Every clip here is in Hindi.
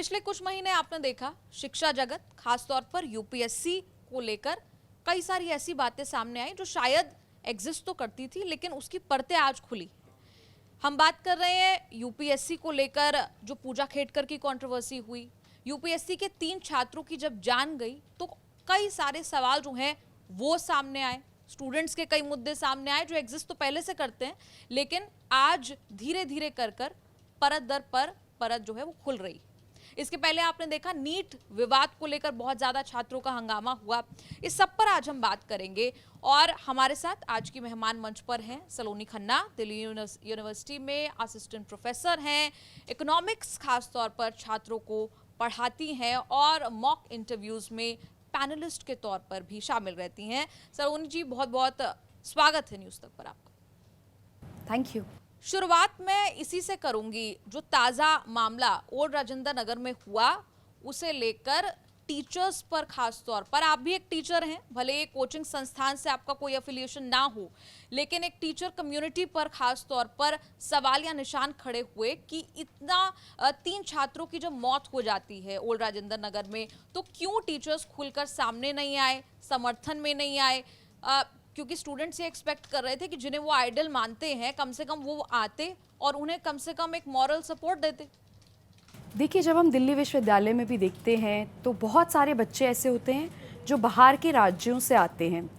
पिछले कुछ महीने आपने देखा शिक्षा जगत खासतौर पर यूपीएससी को लेकर कई सारी ऐसी बातें सामने आई जो शायद एग्जिस्ट तो करती थी लेकिन उसकी परतें आज खुली। हम बात कर रहे हैं यूपीएससी को लेकर जो पूजा खेड़कर की कंट्रोवर्सी हुई। यूपीएससी के 3 छात्रों की जब जान गई तो कई सारे सवाल जो हैं वो सामने आए। स्टूडेंट्स के कई मुद्दे सामने आए जो एग्जिस्ट तो पहले से करते हैं, लेकिन आज धीरे धीरे कर परत दर परत जो है वो खुल रही। इसके पहले आपने देखा नीट विवाद को लेकर बहुत ज्यादा छात्रों का हंगामा हुआ। इस सब पर आज हम बात करेंगे और हमारे साथ आज की मेहमान मंच पर हैं सलोनी खन्ना, दिल्ली यूनिवर्सिटी में असिस्टेंट प्रोफेसर हैं, इकोनॉमिक्स खास तौर पर छात्रों को पढ़ाती हैं और मॉक इंटरव्यूज में पैनलिस्ट के तौर पर भी शामिल रहती हैं। सलोनी जी, बहुत बहुत स्वागत है न्यूज़ तक पर आपका। Thank you. शुरुआत मैं इसी से करूंगी, जो ताज़ा मामला ओल्ड राजेंद्र नगर में हुआ उसे लेकर टीचर्स पर खास तौर पर। आप भी एक टीचर हैं, भले एक कोचिंग संस्थान से आपका कोई एफिलिएशन ना हो, लेकिन एक टीचर कम्युनिटी पर खास तौर पर सवाल या निशान खड़े हुए कि इतना 3 छात्रों की जब मौत हो जाती है ओल्ड राजेंद्र नगर में तो क्यों टीचर्स खुलकर सामने नहीं आए, समर्थन में नहीं आए। क्योंकि स्टूडेंट्स ये एक्सपेक्ट कर रहे थे कि जिन्हें वो आइडल मानते हैं कम से कम वो आते और उन्हें कम से कम एक मॉरल सपोर्ट देते। देखिए, जब हम दिल्ली विश्वविद्यालय में भी देखते हैं तो बहुत सारे बच्चे ऐसे होते हैं जो बाहर के राज्यों से आते हैं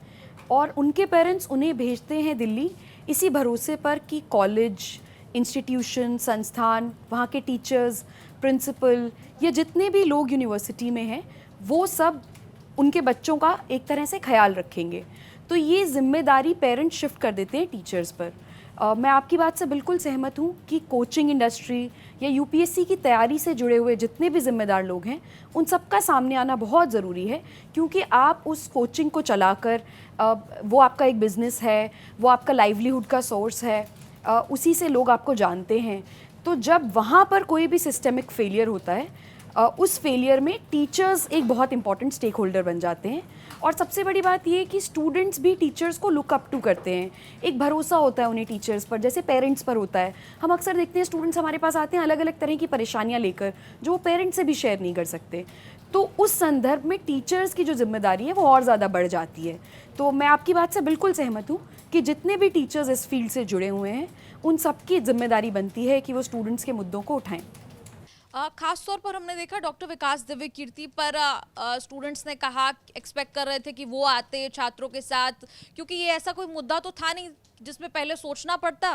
और उनके पेरेंट्स उन्हें भेजते हैं दिल्ली इसी भरोसे पर कि कॉलेज, इंस्टीट्यूशन, संस्थान, वहाँ के टीचर्स, प्रिंसिपल या जितने भी लोग यूनिवर्सिटी में हैं वो सब उनके बच्चों का एक तरह से ख्याल रखेंगे। तो ये जिम्मेदारी पेरेंट्स शिफ्ट कर देते हैं टीचर्स पर। मैं आपकी बात से बिल्कुल सहमत हूँ कि कोचिंग इंडस्ट्री या यूपीएससी की तैयारी से जुड़े हुए जितने भी जिम्मेदार लोग हैं उन सबका सामने आना बहुत ज़रूरी है, क्योंकि आप उस कोचिंग को चलाकर वो आपका एक बिज़नेस है, वो आपका लाइवलीहुड का सोर्स है, उसी से लोग आपको जानते हैं। तो जब वहाँ पर कोई भी सिस्टेमिक फेलियर होता है उस फेलियर में टीचर्स एक बहुत इंपॉर्टेंट स्टेक होल्डर बन जाते हैं। और सबसे बड़ी बात ये है कि स्टूडेंट्स भी टीचर्स को लुक अप टू करते हैं, एक भरोसा होता है उन्हें टीचर्स पर, जैसे पेरेंट्स पर होता है। हम अक्सर देखते हैं स्टूडेंट्स हमारे पास आते हैं अलग अलग तरह की परेशानियां लेकर जो वो पेरेंट्स से भी शेयर नहीं कर सकते। तो उस संदर्भ में टीचर्स की जो जिम्मेदारी है वो और ज़्यादा बढ़ जाती है। तो मैं आपकी बात से बिल्कुल सहमत हूँ कि जितने भी टीचर्स इस फील्ड से जुड़े हुए हैं उन सबकी जिम्मेदारी बनती है कि वो स्टूडेंट्स के मुद्दों को उठाएं। खास तौर पर हमने देखा डॉक्टर विकास दिव्य कीर्ति पर स्टूडेंट्स ने कहा, एक्सपेक्ट कर रहे थे कि वो आते छात्रों के साथ, क्योंकि ये ऐसा कोई मुद्दा तो था नहीं जिसमें पहले सोचना पड़ता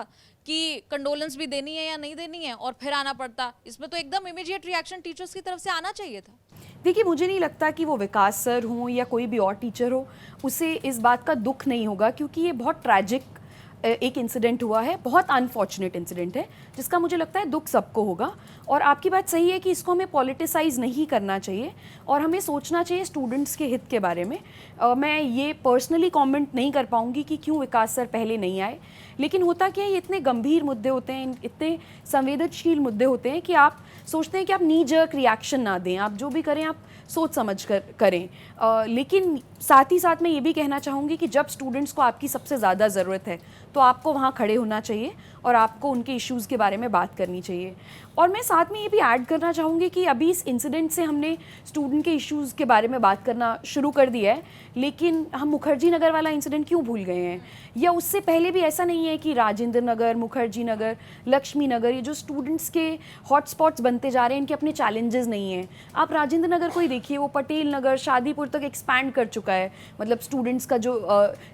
कि कंडोलेंस भी देनी है या नहीं देनी है और फिर आना पड़ता। इसमें तो एकदम इमीडिएट रिएक्शन टीचर्स की तरफ से आना चाहिए था। देखिए, मुझे नहीं लगता कि वो विकास सर हों या कोई भी और टीचर हो उसे इस बात का दुख नहीं होगा, क्योंकि ये बहुत ट्रैजिक एक इंसिडेंट हुआ है, बहुत अनफॉर्चुनेट इंसिडेंट है जिसका मुझे लगता है दुख सबको होगा। और आपकी बात सही है कि इसको हमें पॉलिटिसाइज नहीं करना चाहिए और हमें सोचना चाहिए स्टूडेंट्स के हित के बारे में। मैं ये पर्सनली कमेंट नहीं कर पाऊँगी कि क्यों विकास सर पहले नहीं आए, लेकिन होता क्या है, ये इतने गंभीर मुद्दे होते हैं, इतने संवेदनशील मुद्दे होते हैं कि आप सोचते हैं कि आप नी जर्क रिएक्शन ना दें, आप जो भी करें आप सोच समझ कर करें। लेकिन साथ ही साथ मैं ये भी कहना चाहूँगी कि जब स्टूडेंट्स को आपकी सबसे ज़्यादा ज़रूरत है तो आपको वहाँ खड़े होना चाहिए और आपको उनके इश्यूज़ के बारे में बात करनी चाहिए। और मैं साथ में ये भी ऐड करना चाहूँगी कि अभी इस इंसिडेंट से हमने स्टूडेंट के इश्यूज़ के बारे में बात करना शुरू कर दिया है, लेकिन हम मुखर्जी नगर वाला इंसिडेंट क्यों भूल गए हैं? या उससे पहले भी ऐसा नहीं है कि राजेंद्र नगर, मुखर्जी नगर, लक्ष्मी नगर, ये जो स्टूडेंट्स के हॉटस्पॉट्स बनते जा रहे हैं, इनके अपने चैलेंजेस नहीं हैं। आप राजेंद्र नगर को ही देखिए, वो पटेल नगर, शादीपुर तक एक्सपैंड कर चुका है। मतलब स्टूडेंट्स का जो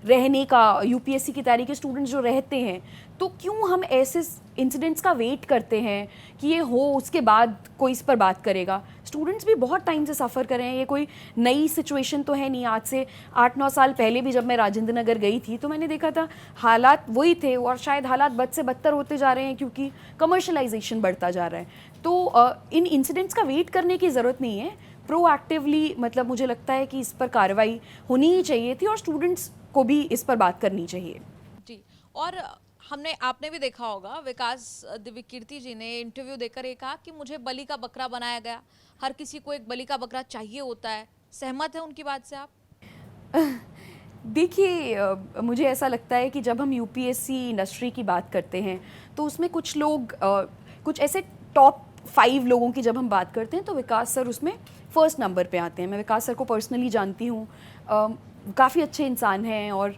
रहने का, यूपीएससी की तैयारी के स्टूडेंट्स जो रहते हैं, तो क्यों हम ऐसे इंसिडेंट्स का वेट करते हैं कि ये हो उसके बाद कोई इस पर बात करेगा? स्टूडेंट्स भी बहुत टाइम से सफ़र कर रहे हैं, ये कोई नई सिचुएशन तो है नहीं। आज से 8-9 साल पहले भी जब मैं राजेंद्र नगर गई थी तो मैंने देखा था हालात वही थे और शायद हालात बद से बदतर होते जा रहे हैं क्योंकि कमर्शलाइजेशन बढ़ता जा रहा है। तो इन इंसिडेंट्स का वेट करने की ज़रूरत नहीं है, प्रोएक्टिवली मतलब मुझे लगता है कि इस पर कार्रवाई होनी ही चाहिए थी और स्टूडेंट्स को भी इस पर बात करनी चाहिए। जी, और आपने भी देखा होगा विकास दिव्य कीर्ति जी ने इंटरव्यू देकर ये कहा कि मुझे बलि का बकरा बनाया गया, हर किसी को एक बलि का बकरा चाहिए होता है। सहमत है उनकी बात से आप? देखिए, मुझे ऐसा लगता है कि जब हम यूपीएससी इंडस्ट्री की बात करते हैं तो उसमें कुछ लोग कुछ ऐसे टॉप 5 लोगों की जब हम बात करते हैं तो विकास सर उसमें फर्स्ट नंबर पे आते हैं। मैं विकास सर को पर्सनली जानती हूँ, काफ़ी अच्छे इंसान हैं और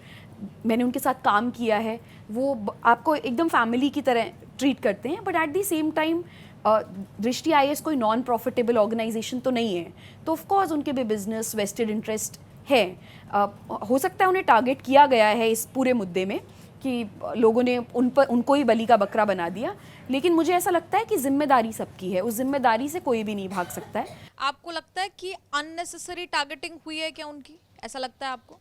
मैंने उनके साथ काम किया है। वो आपको एकदम फैमिली की तरह ट्रीट करते हैं, but at the same time दृष्टि IAS कोई नॉन प्रॉफिटेबल ऑर्गेनाइजेशन तो नहीं है, तो ऑफ कोर्स उनके भी बिजनेस वेस्टेड इंटरेस्ट है। हो सकता है उन्हें टारगेट किया गया है इस पूरे मुद्दे में कि लोगों ने उनको ही बलि का बकरा बना दिया, लेकिन मुझे ऐसा लगता है कि जिम्मेदारी सबकी है, उस जिम्मेदारी से कोई भी नहीं भाग सकता है। आपको लगता है कि अननेसेसरी टारगेटिंग हुई है क्या उनकी, ऐसा लगता है आपको?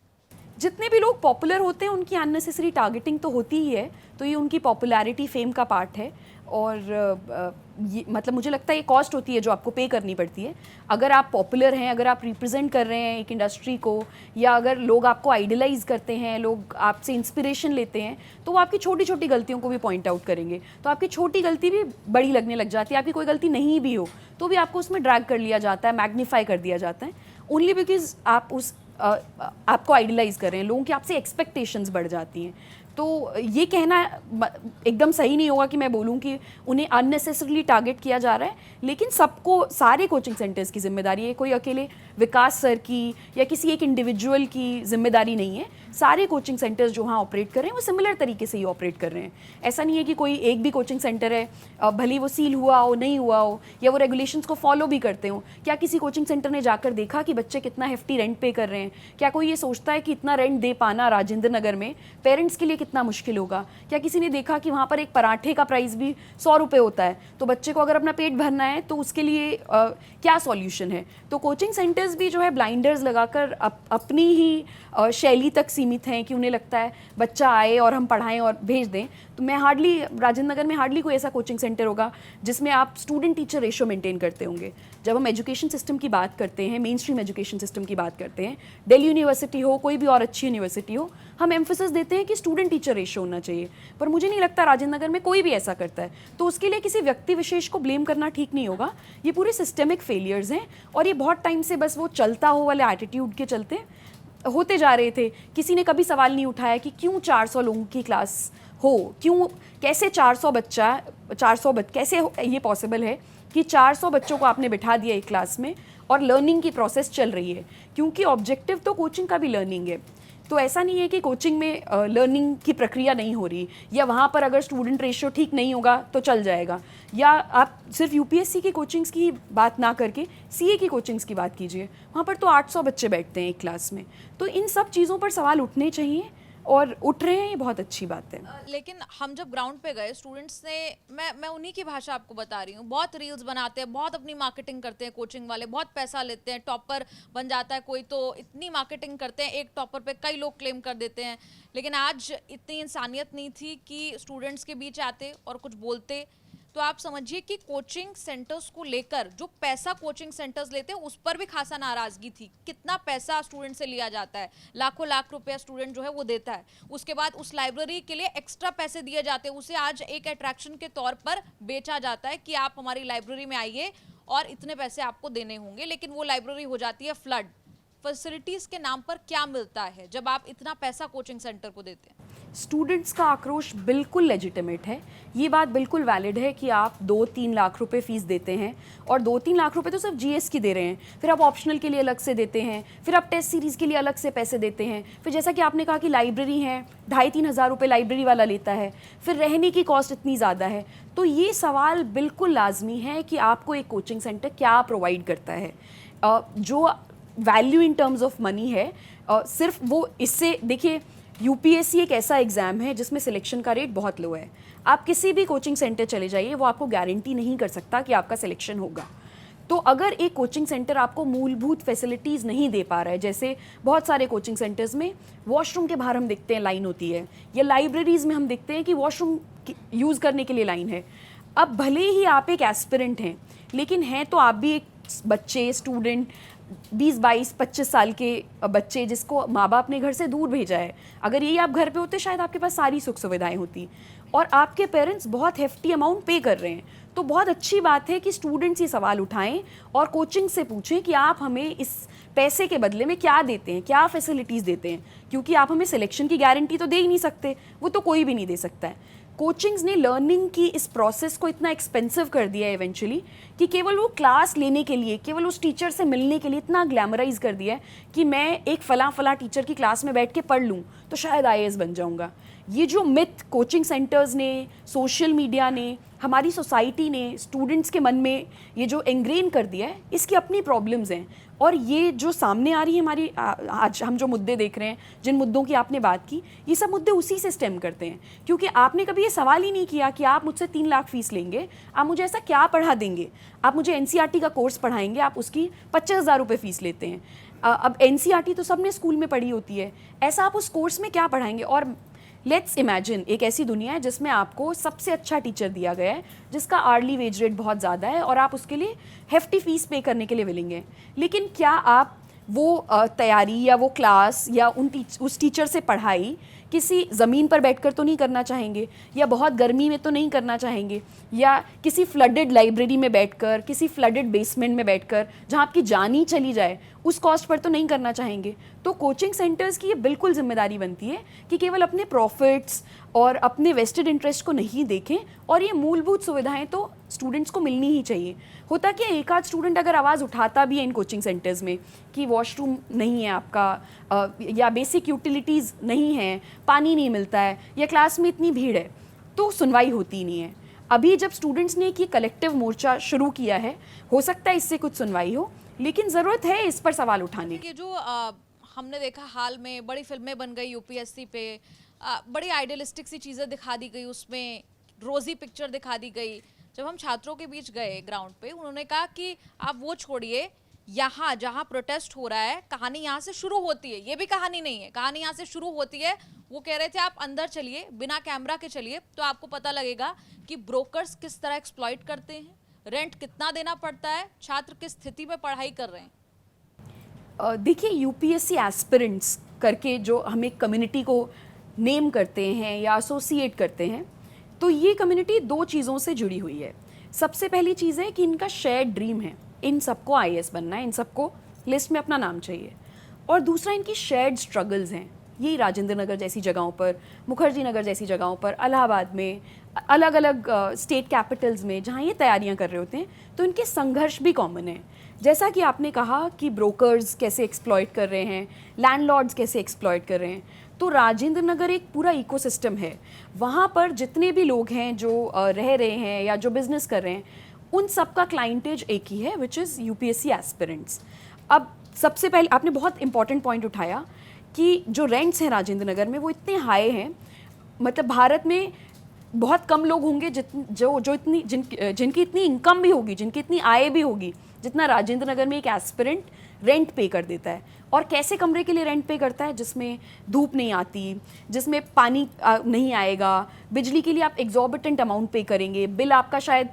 जितने भी लोग पॉपुलर होते हैं उनकी अननेसेसरी टारगेटिंग तो होती ही है, तो ये उनकी पॉपुलैरिटी फेम का पार्ट है। और ये मतलब मुझे लगता है ये कॉस्ट होती है जो आपको पे करनी पड़ती है। अगर आप पॉपुलर हैं, अगर आप रिप्रेजेंट कर रहे हैं एक इंडस्ट्री को, या अगर लोग आपको आइडलाइज करते हैं, लोग आपसे इंस्पिरेशन लेते हैं, तो वो आपकी छोटी छोटी गलतियों को भी पॉइंट आउट करेंगे। तो आपकी छोटी गलती भी बड़ी लगने लग जाती है, आपकी कोई गलती नहीं भी हो तो भी आपको उसमें ड्रैग कर लिया जाता है, मैग्नीफाई कर दिया जाता है, ओनली बिकॉज आप आपको आइडलाइज कर रहे हैं। लोगों की आपसे एक्सपेक्टेशंस बढ़ जाती हैं। तो ये कहना एकदम सही नहीं होगा कि मैं बोलूँ कि उन्हें अननेसेसरली टारगेट किया जा रहा है, लेकिन सबको, सारे कोचिंग सेंटर्स की जिम्मेदारी है, कोई अकेले विकास सर की या किसी एक इंडिविजुअल की जिम्मेदारी नहीं है। सारे कोचिंग सेंटर्स जो वहाँ ऑपरेट कर रहे हैं वो सिमिलर तरीके से ही ऑपरेट कर रहे हैं। ऐसा नहीं है कि कोई एक भी कोचिंग सेंटर है, भले वो सील हुआ हो, नहीं हुआ हो, या वो रेगुलेशंस को फॉलो भी करते हो, क्या किसी कोचिंग सेंटर ने जाकर देखा कि बच्चे कितना हेफ्टी रेंट पे कर रहे हैं? क्या कोई ये सोचता है कि इतना रेंट दे पाना राजेंद्र नगर में पेरेंट्स के लिए कितना मुश्किल होगा? क्या किसी ने देखा कि वहाँ पर एक पराठे का प्राइस भी 100 रुपये होता है? तो बच्चे को अगर अपना पेट भरना है तो उसके लिए क्या सॉल्यूशन है? तो कोचिंग सेंटर्स भी जो है ब्लाइंडर्स लगाकर अपनी ही शैली तक सीमित हैं कि उन्हें लगता है बच्चा आए और हम पढ़ाएं और भेज दें। तो मैं राजेंद्र नगर में हार्डली कोई ऐसा कोचिंग सेंटर होगा जिसमें आप स्टूडेंट टीचर रेशो मेंटेन करते होंगे। जब हम एजुकेशन सिस्टम की बात करते हैं, मेन स्ट्रीम एजुकेशन सिस्टम की बात करते हैं, दिल्ली यूनिवर्सिटी हो, कोई भी और अच्छी यूनिवर्सिटी हो, हम एम्फोसिस देते हैं कि स्टूडेंट टीचर रेशो होना चाहिए। पर मुझे नहीं लगता राजेंद्र नगर में कोई भी ऐसा करता है। तो उसके लिए किसी व्यक्ति विशेष को ब्लेम करना ठीक नहीं होगा। ये पूरे सिस्टेमिक फेलियर्स हैं और ये बहुत टाइम से बस वो चलता हो वाले एटीट्यूड के चलते होते जा रहे थे। किसी ने कभी सवाल नहीं उठाया कि क्यों 400 लोगों की क्लास हो, क्यों, कैसे 400 कैसे ये पॉसिबल है कि 400 बच्चों को आपने बिठा दिया एक क्लास में और लर्निंग की प्रोसेस चल रही है? क्योंकि ऑब्जेक्टिव तो कोचिंग का भी लर्निंग है। तो ऐसा नहीं है कि कोचिंग में लर्निंग की प्रक्रिया नहीं हो रही, या वहाँ पर अगर स्टूडेंट रेशियो ठीक नहीं होगा तो चल जाएगा। या आप सिर्फ UPSC की कोचिंग्स की बात ना करके CA की कोचिंग्स की बात कीजिए, वहाँ पर तो 800 बच्चे बैठते हैं एक क्लास में। तो इन सब चीज़ों पर सवाल उठने चाहिए और उठ रहे हैं, ये बहुत अच्छी बात है। लेकिन हम जब ग्राउंड पे गए, स्टूडेंट्स ने, मैं उन्हीं की भाषा आपको बता रही हूँ, बहुत रील्स बनाते हैं, बहुत अपनी मार्केटिंग करते हैं, कोचिंग वाले बहुत पैसा लेते हैं, टॉपर बन जाता है कोई तो इतनी मार्केटिंग करते हैं, एक टॉपर पे कई लोग क्लेम कर देते हैं। लेकिन आज इतनी इंसानियत नहीं थी कि स्टूडेंट्स के बीच आते और कुछ बोलते। तो आप समझिए कि कोचिंग सेंटर्स को लेकर जो पैसा कोचिंग सेंटर्स लेते हैं उस पर भी खासा नाराजगी थी। कितना पैसा स्टूडेंट से लिया जाता है, लाखों लाख रुपया स्टूडेंट जो है वो देता है। उसके बाद उस लाइब्रेरी के लिए एक्स्ट्रा पैसे दिए जाते हैं, उसे आज एक अट्रैक्शन के तौर पर बेचा जाता है कि आप हमारी लाइब्रेरी में आइए और इतने पैसे आपको देने होंगे। लेकिन वो लाइब्रेरी हो जाती है फ्लड। फैसिलिटीज के नाम पर क्या मिलता है जब आप इतना पैसा कोचिंग सेंटर को देते हैं? स्टूडेंट्स का आक्रोश बिल्कुल लेजिटिमेट है। ये बात बिल्कुल वैलिड है कि आप 2-3 लाख रुपए फीस देते हैं, और 2-3 लाख रुपए तो सिर्फ GS की दे रहे हैं, फिर आप ऑप्शनल के लिए अलग से देते हैं, फिर आप टेस्ट सीरीज़ के लिए अलग से पैसे देते हैं, फिर जैसा कि आपने कहा कि लाइब्रेरी है 2,500-3 हज़ार रुपये लाइब्रेरी वाला लेता है, फिर रहने की कॉस्ट इतनी ज़्यादा है। तो ये सवाल बिल्कुल लाजमी है कि आपको एक कोचिंग सेंटर क्या प्रोवाइड करता है। जो value in terms of money है, सिर्फ वो, इससे देखिए UPSC एक ऐसा एग्ज़ाम है जिसमें सिलेक्शन का रेट बहुत लो है। आप किसी भी कोचिंग सेंटर चले जाइए, वो आपको गारंटी नहीं कर सकता कि आपका सिलेक्शन होगा। तो अगर एक कोचिंग सेंटर आपको मूलभूत फैसिलिटीज़ नहीं दे पा रहा है, जैसे बहुत सारे कोचिंग सेंटर्स में वॉशरूम के बाहर हम देखते हैं लाइन होती है, या लाइब्रेरीज़ में हम देखते हैं कि वॉशरूम यूज़ करने के लिए लाइन है। अब भले ही आप एक एस्पिरेंट हैं, लेकिन हैं तो आप भी एक बच्चे, स्टूडेंट, 20-22-25 साल के बच्चे जिसको माँ बाप ने घर से दूर भेजा है। अगर यही आप घर पे होते शायद आपके पास सारी सुख सुविधाएं होती, और आपके पेरेंट्स बहुत हेफ्टी अमाउंट पे कर रहे हैं। तो बहुत अच्छी बात है कि स्टूडेंट्स ये सवाल उठाएं और कोचिंग से पूछें कि आप हमें इस पैसे के बदले में क्या देते हैं, क्या फैसिलिटीज़ देते हैं, क्योंकि आप हमें सिलेक्शन की गारंटी तो दे ही नहीं सकते, वो तो कोई भी नहीं दे सकता है। कोचिंग्स ने लर्निंग की इस प्रोसेस को इतना एक्सपेंसिव कर दिया है इवेंचुअली कि केवल वो क्लास लेने के लिए, केवल उस टीचर से मिलने के लिए इतना ग्लैमराइज कर दिया है कि मैं एक फला टीचर की क्लास में बैठ के पढ़ लूँ तो शायद IAS बन जाऊँगा। ये जो मिथ कोचिंग सेंटर्स ने, सोशल मीडिया ने, हमारी सोसाइटी ने स्टूडेंट्स के मन में ये जो एंग्रेन कर दिया है, इसकी अपनी प्रॉब्लम्स हैं। और ये जो सामने आ रही है हमारी आज हम जो मुद्दे देख रहे हैं, जिन मुद्दों की आपने बात की, ये सब मुद्दे उसी से स्टेम करते हैं। क्योंकि आपने कभी ये सवाल ही नहीं किया कि आप मुझसे 3 लाख फीस लेंगे, आप मुझे ऐसा क्या पढ़ा देंगे। आप मुझे NCERT का कोर्स पढ़ाएंगे, आप उसकी 25,000 रुपये फ़ीस लेते हैं। अब NCERT तो सबने स्कूल में पढ़ी होती है, ऐसा आप उस कोर्स में क्या पढ़ाएंगे। और लेट्स इमेजिन एक ऐसी दुनिया है जिसमें आपको सबसे अच्छा टीचर दिया गया है, जिसका आर्ली वेज रेट बहुत ज़्यादा है और आप उसके लिए हेफ्टी फीस पे करने के लिए विलिंग हैं। लेकिन क्या आप वो तैयारी या वो क्लास या उस टीचर से पढ़ाई किसी ज़मीन पर बैठकर तो नहीं करना चाहेंगे, या बहुत गर्मी में तो नहीं करना चाहेंगे, या किसी फ्लडेड लाइब्रेरी में बैठकर, किसी फ्लडेड बेसमेंट में बैठकर जहाँ आपकी जान ही चली जाए, उस कॉस्ट पर तो नहीं करना चाहेंगे। तो कोचिंग सेंटर्स की ये बिल्कुल जिम्मेदारी बनती है कि केवल अपने प्रॉफिट्स और अपने वेस्टेड इंटरेस्ट को नहीं देखें, और ये मूलभूत सुविधाएं तो स्टूडेंट्स को मिलनी ही चाहिए। होता कि एक आध स्टूडेंट अगर आवाज़ उठाता भी है इन कोचिंग सेंटर्स में कि वॉशरूम नहीं है आपका, या बेसिक यूटिलिटीज़ नहीं है, पानी नहीं मिलता है, या क्लास में इतनी भीड़ है, तो सुनवाई होती नहीं है। अभी जब स्टूडेंट्स ने कि कलेक्टिव मोर्चा शुरू किया है, हो सकता है इससे कुछ सुनवाई हो, लेकिन ज़रूरत है इस पर सवाल उठाने की। कि जो हमने देखा हाल में बड़ी फिल्में बन गई UPSC पे, बड़ी आइडियलिस्टिक सी चीज़ें दिखा दी गई, उसमें रोज़ी पिक्चर दिखा दी गई। जब हम छात्रों के बीच गए ग्राउंड पे, उन्होंने कहा कि आप वो छोड़िए, यहाँ जहाँ प्रोटेस्ट हो रहा है कहानी यहाँ से शुरू होती है। ये भी कहानी नहीं है, कहानी यहाँ से शुरू होती है। वो कह रहे थे आप अंदर चलिए, बिना कैमरा के चलिए, तो आपको पता लगेगा कि ब्रोकर्स किस तरह एक्सप्लॉइट करते हैं, रेंट कितना देना पड़ता है, छात्र किस स्थिति में पढ़ाई कर रहे हैं। देखिए, UPSC एस्पिरेंट्स करके जो हम एक कम्युनिटी को नेम करते हैं या एसोसिएट करते हैं, तो ये कम्युनिटी 2 चीज़ों से जुड़ी हुई है। सबसे पहली चीज़ है कि इनका शेयर्ड ड्रीम है, इन सबको IAS बनना है, इन सबको लिस्ट में अपना नाम चाहिए। और दूसरा, इनकी शेयर्ड स्ट्रगल्स हैं। यही राजेंद्र नगर जैसी जगहों पर, मुखर्जी नगर जैसी जगहों पर, इलाहाबाद में, अलग अलग स्टेट कैपिटल्स में जहाँ ये तैयारियाँ कर रहे होते हैं, तो इनके संघर्ष भी कॉमन है। जैसा कि आपने कहा कि ब्रोकर्स कैसे एक्सप्लॉइट कर रहे हैं, लैंडलॉर्ड्स कैसे एक्सप्लॉइट कर रहे हैं, तो राजेंद्र नगर एक पूरा इकोसिस्टम है। वहाँ पर जितने भी लोग हैं जो रह रहे हैं या जो बिजनेस कर रहे हैं, उन सब का क्लाइंटेज एक ही है, विच इज़ UPSC एस्पिरेंट्स। अब सबसे पहले आपने बहुत इंपॉर्टेंट पॉइंट उठाया कि जो रेंट्स हैं राजेंद्र नगर में वो इतने हाई हैं, मतलब भारत में बहुत कम लोग होंगे जिनकी इतनी इनकम भी होगी, जिनकी इतनी आय भी होगी, जितना राजेंद्र नगर में एक एस्पिरेंट रेंट पे कर देता है। और कैसे कमरे के लिए रेंट पे करता है? जिसमें धूप नहीं आती, जिसमें पानी नहीं आएगा, बिजली के लिए आप एग्जॉर्बिटेंट अमाउंट पे करेंगे, बिल आपका शायद